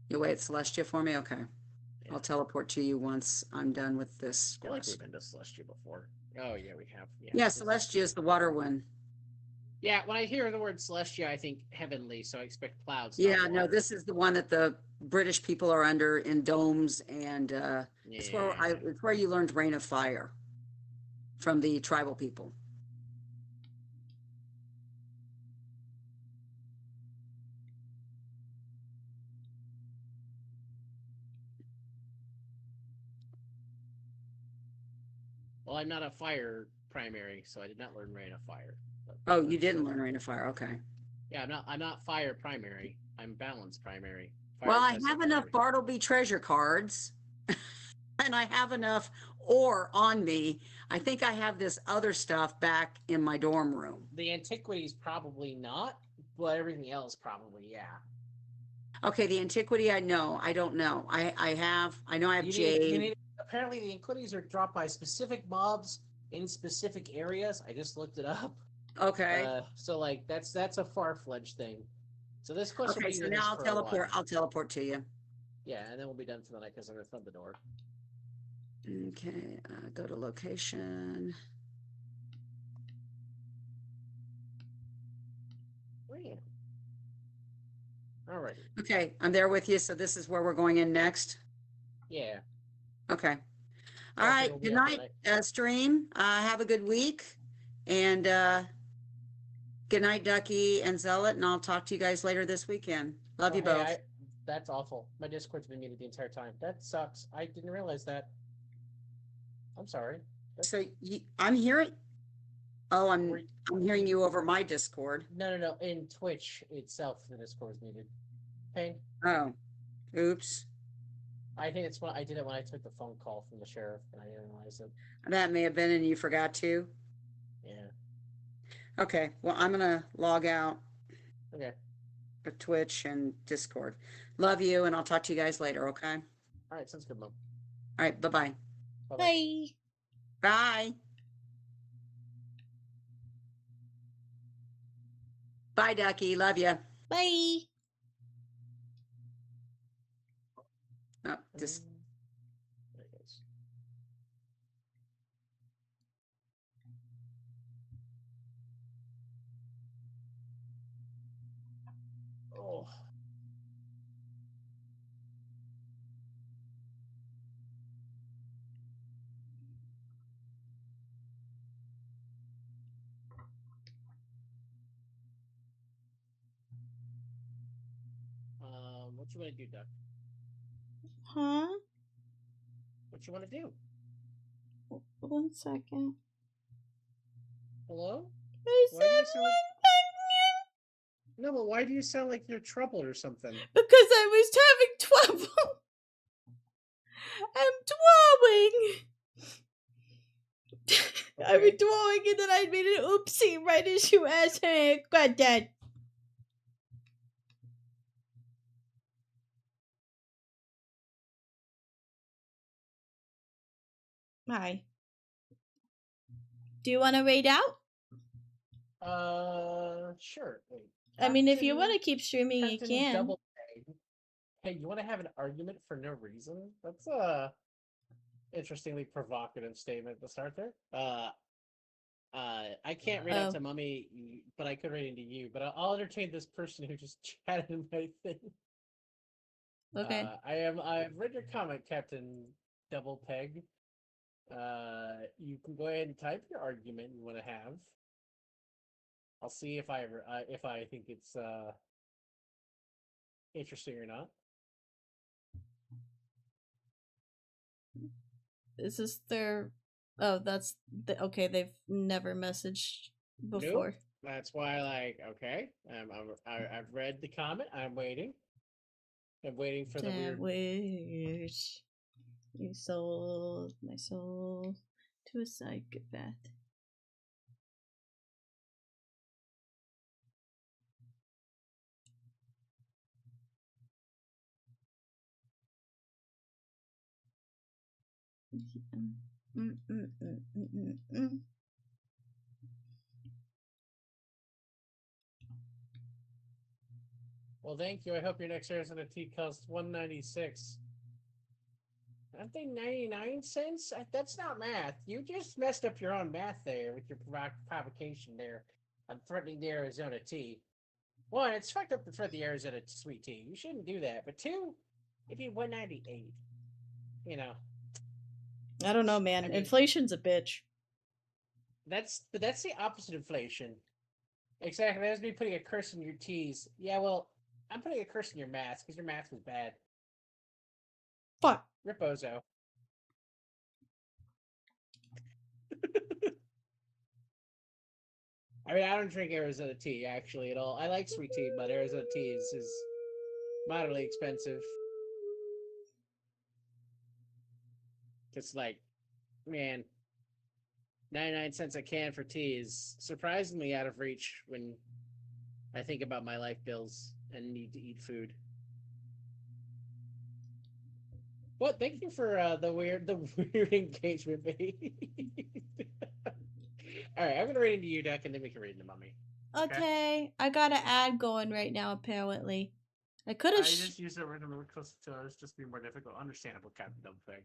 Speaker 2: You wait Celestia for me? Okay.
Speaker 4: Yeah.
Speaker 2: I'll teleport to you once I'm done with this
Speaker 4: I feel like we've
Speaker 2: quest.
Speaker 4: been to Celestia before. Oh yeah, we have.
Speaker 2: Yeah,
Speaker 4: this is-
Speaker 2: Celestia is the water one.
Speaker 4: Yeah, when I hear the word Celestia, I think heavenly, so I expect clouds.
Speaker 2: Yeah,
Speaker 4: not
Speaker 2: no,
Speaker 4: water.
Speaker 2: this is the one that the British people are under in domes, and it's
Speaker 4: Yeah.
Speaker 2: it's where you learned Rain of Fire from the tribal people.
Speaker 4: Well, I'm not a fire primary, so I did not learn Rain of Fire. But
Speaker 2: Oh, you
Speaker 4: that's
Speaker 2: didn't
Speaker 4: still-
Speaker 2: learn Rain of Fire. Okay.
Speaker 4: Yeah, I'm not fire primary. I'm balance primary. Fire
Speaker 2: Well, I
Speaker 4: tested
Speaker 2: have enough
Speaker 4: primary.
Speaker 2: Bartleby treasure cards, and I have enough ore on me. I think I have this other stuff back in my dorm room.
Speaker 4: The antiquities probably not, but everything else probably yeah.
Speaker 2: Okay, the antiquity I know. I don't know. I know I have jade.
Speaker 4: Apparently the antiquities are dropped by specific mobs in specific areas. I just looked it up.
Speaker 2: Okay.
Speaker 4: So like that's a far-fledged thing. So this quest will
Speaker 2: Okay,
Speaker 4: be
Speaker 2: so
Speaker 4: with
Speaker 2: now
Speaker 4: us
Speaker 2: I'll
Speaker 4: for a
Speaker 2: teleport.
Speaker 4: while.
Speaker 2: I'll teleport to you.
Speaker 4: Yeah, and then we'll be done for the night because I'm gonna thumb the door.
Speaker 2: Okay, go to location.
Speaker 4: Man. Alrighty.
Speaker 2: Okay, I'm there with you. So this is where we're going in next.
Speaker 4: Yeah.
Speaker 2: Okay. All
Speaker 4: Well,
Speaker 2: right.
Speaker 4: it'll be
Speaker 2: Good
Speaker 4: up
Speaker 2: night, stream. Have a good week. And good night, Ducky and Zealot. And I'll talk to you guys later this weekend. Love you both.
Speaker 4: That's awful. My Discord's been muted the entire time. That sucks. I didn't realize that. I'm sorry.
Speaker 2: So I'm hearing. Oh, I'm
Speaker 4: Were-
Speaker 2: hearing you over my Discord.
Speaker 4: No. In Twitch itself, the Discord is muted. Pain.
Speaker 2: Oh, oops.
Speaker 4: I think it's when I did it when I took the phone call from the sheriff and I didn't realize it.
Speaker 2: That may have been, and you forgot to.
Speaker 4: Yeah.
Speaker 2: Okay. Well, I'm gonna log out
Speaker 4: Okay.
Speaker 2: of Twitch and Discord. Love you, and I'll talk to you guys later. Okay.
Speaker 4: All right. Sounds good, Mom.
Speaker 2: All right. Bye-bye.
Speaker 4: Bye-bye.
Speaker 1: Bye.
Speaker 2: Bye. Bye, Ducky. Love you.
Speaker 1: Bye.
Speaker 2: Oh, just
Speaker 4: There it goes. Oh. What you want to do, Duck?
Speaker 1: Huh?
Speaker 4: What you want to do?
Speaker 1: 1 second.
Speaker 4: Hello?
Speaker 1: I
Speaker 4: Why do you
Speaker 1: said
Speaker 4: sound No, but why do you sound like you're troubled or something?
Speaker 1: because I was having trouble. I'm drawing. I was
Speaker 4: Okay.
Speaker 1: drawing and then I made an oopsie right as you asked, hey, Granddad. Hi. Do you want to raid out?
Speaker 4: Sure. Wait.
Speaker 1: I mean, if you
Speaker 4: Captain-
Speaker 1: want to keep streaming, you
Speaker 4: Captain
Speaker 1: can.
Speaker 4: Double A. Hey, you want to have an argument for no reason? That's a interestingly provocative statement to start there. I can't read out
Speaker 1: Oh.
Speaker 4: to Mummy, but I could read into you. But I'll entertain this person who just chatted in my thing.
Speaker 1: Okay.
Speaker 4: I've read your comment, Captain Double Peg. You can go ahead and type your argument you want to have. I'll see if I think it's interesting or not.
Speaker 1: Is this their... Oh, that's... Okay, they've never messaged before.
Speaker 4: That's why, like, okay, I've read the comment. I'm waiting. I'm waiting for the weird.
Speaker 1: Wish you sold my soul to a psychopath.
Speaker 4: Well, thank you. I hope your next Arizona tea costs $1.96. Aren't they 99 cents? That's not math. You just messed up your own math there with your provocation there. I'm threatening the Arizona tea. One, it's fucked up to threaten the Arizona sweet tea. You shouldn't do that. But two, it'd be 198. You know.
Speaker 1: I don't know, man.
Speaker 4: I mean-
Speaker 1: Inflation's a bitch.
Speaker 4: That's the opposite of inflation. Exactly. That was me putting a curse in your teas. Yeah, well, I'm putting a curse in your math because your math was bad.
Speaker 1: Fuck.
Speaker 4: Ripozo. I mean, I don't drink Arizona tea actually at all. I like sweet tea, but Arizona tea is moderately expensive. It's like, man, 99 cents a can for tea is surprisingly out of reach when I think about my life bills and need to eat food. What? Thank you for the weird engagement, baby. All right, I'm gonna read into you, Duck, and then we can read into Mummy.
Speaker 1: Okay, I got an ad going right now. Apparently, I could
Speaker 3: I
Speaker 1: have.
Speaker 3: just used it randomly because it's just be more difficult. Understandable, Captain Dumb Thing.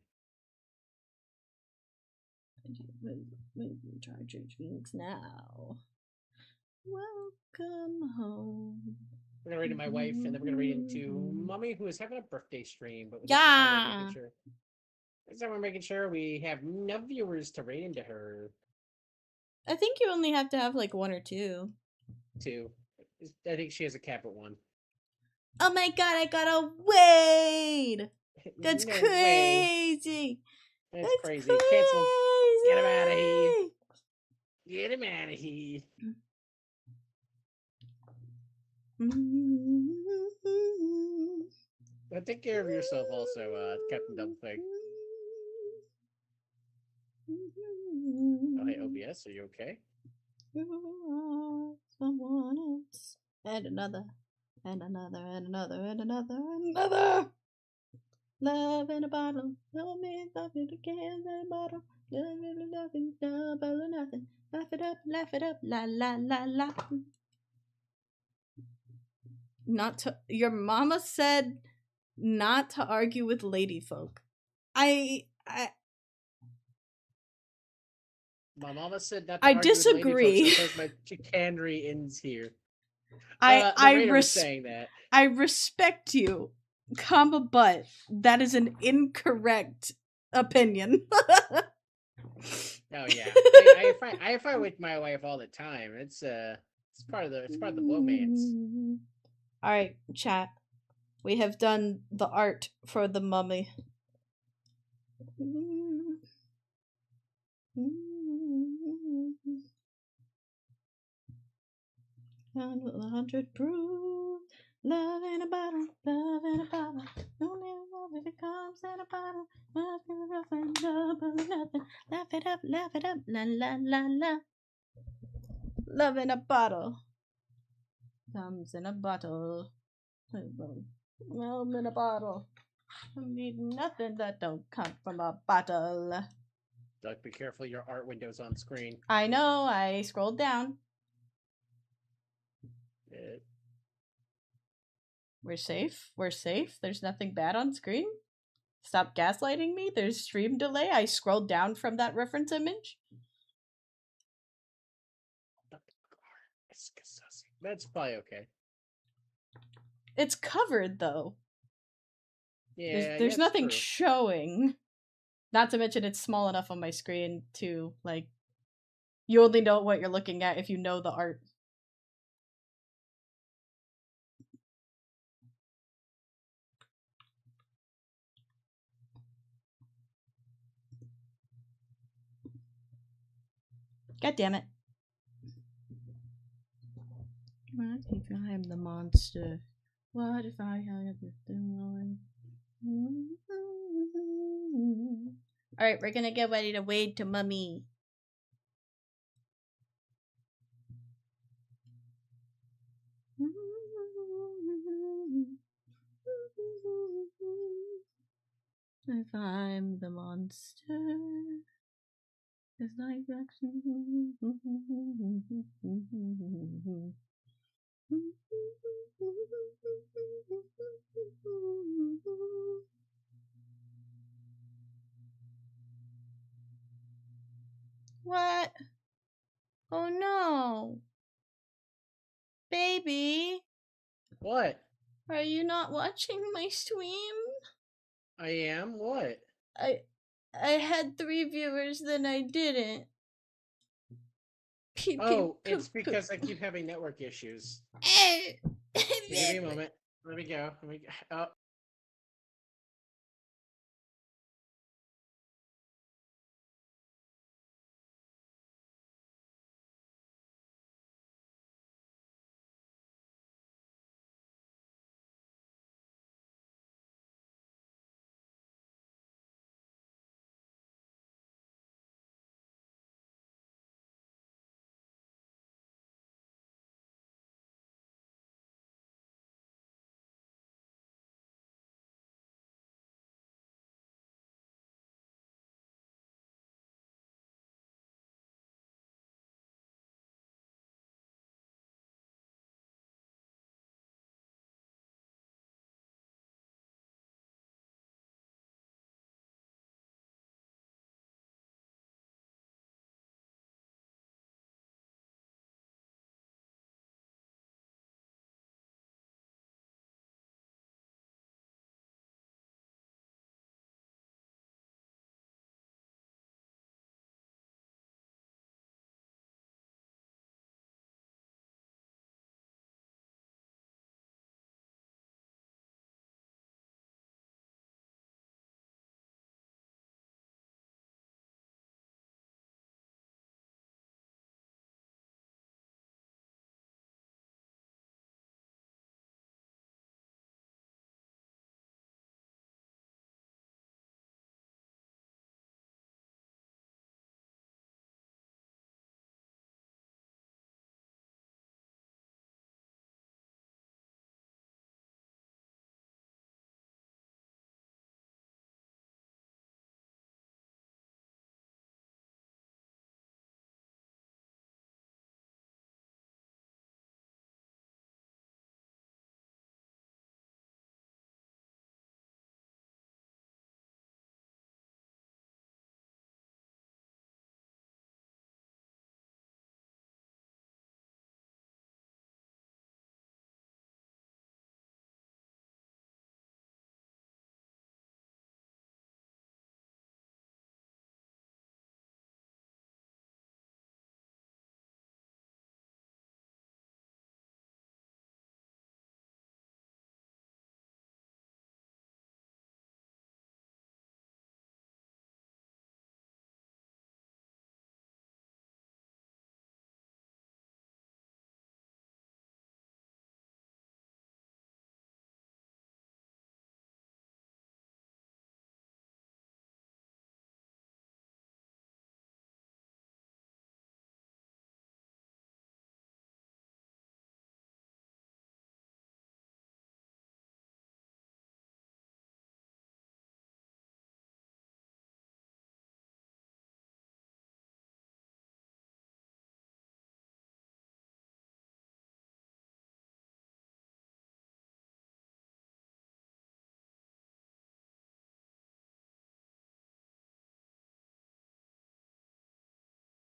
Speaker 1: Chargers wings now. Welcome home.
Speaker 4: We're gonna read to my wife, and then we're gonna read into Mummy, who is having a birthday stream. But
Speaker 1: Yeah.
Speaker 4: This time we're making sure we have no viewers to read into her
Speaker 1: I think you only have to have like one or two.
Speaker 4: too. I think she has a cap at 1.
Speaker 1: Oh my god, I gotta wait! That's
Speaker 4: No way.
Speaker 1: crazy!
Speaker 4: That's
Speaker 1: That's
Speaker 4: crazy.
Speaker 1: crazy!
Speaker 4: Cancel. Get him out of here. Get him out of here. But take care of yourself also, Captain Dumb Thing. Oh, hey, OBS, are you okay?
Speaker 1: Someone else. And another. And another. And another. And another. And another. Love in a bottle. Love me. Love it again. In a bottle. Love it. Nothing. Double or nothing. Laugh it up. Laugh it up. La la la la. Not to. Your mama said not to argue with lady folk.
Speaker 4: My mama said not to
Speaker 1: I
Speaker 4: argue with lady
Speaker 1: disagree.
Speaker 4: folks because my chicanery ends here.
Speaker 1: I
Speaker 4: narrator was saying that.
Speaker 1: I respect you, comma, but that is an incorrect opinion.
Speaker 4: Oh yeah, I fight with my wife all the time. It's part of the romance.
Speaker 1: All right, chat. We have done the art for the mummy. And 100 proof. Love in a bottle, love in a bottle. Only love if it comes in a bottle. Nothing, nothing. Laugh it up, la la la la. Love in a bottle. Comes in a bottle. Love in a bottle. I need nothing that don't come from a bottle.
Speaker 4: Doug, be careful, your art window's on screen.
Speaker 1: I know, I scrolled down. We're safe. We're safe. There's nothing bad on screen. Stop gaslighting me. There's stream delay. I scrolled down from that reference image.
Speaker 4: That's probably okay.
Speaker 1: It's covered though.
Speaker 4: Yeah,
Speaker 1: There's nothing
Speaker 4: true.
Speaker 1: showing. Not to mention it's small enough on my screen to like you only know what you're looking at if you know the art. God damn it. What if I'm the monster? What if I had the one? Alright, we're gonna get ready to wade to Mummy. If I'm the monster, it's like that. What? Oh no. Baby,
Speaker 4: What?
Speaker 1: are you not watching my stream?
Speaker 4: I am? What?
Speaker 1: I had 3 viewers, then I didn't. Peep,
Speaker 4: Oh,
Speaker 1: peep,
Speaker 4: it's
Speaker 1: poop,
Speaker 4: because I
Speaker 1: poop.
Speaker 4: keep having network issues.
Speaker 1: Eh.
Speaker 4: Give me a moment. Let me go. Oh,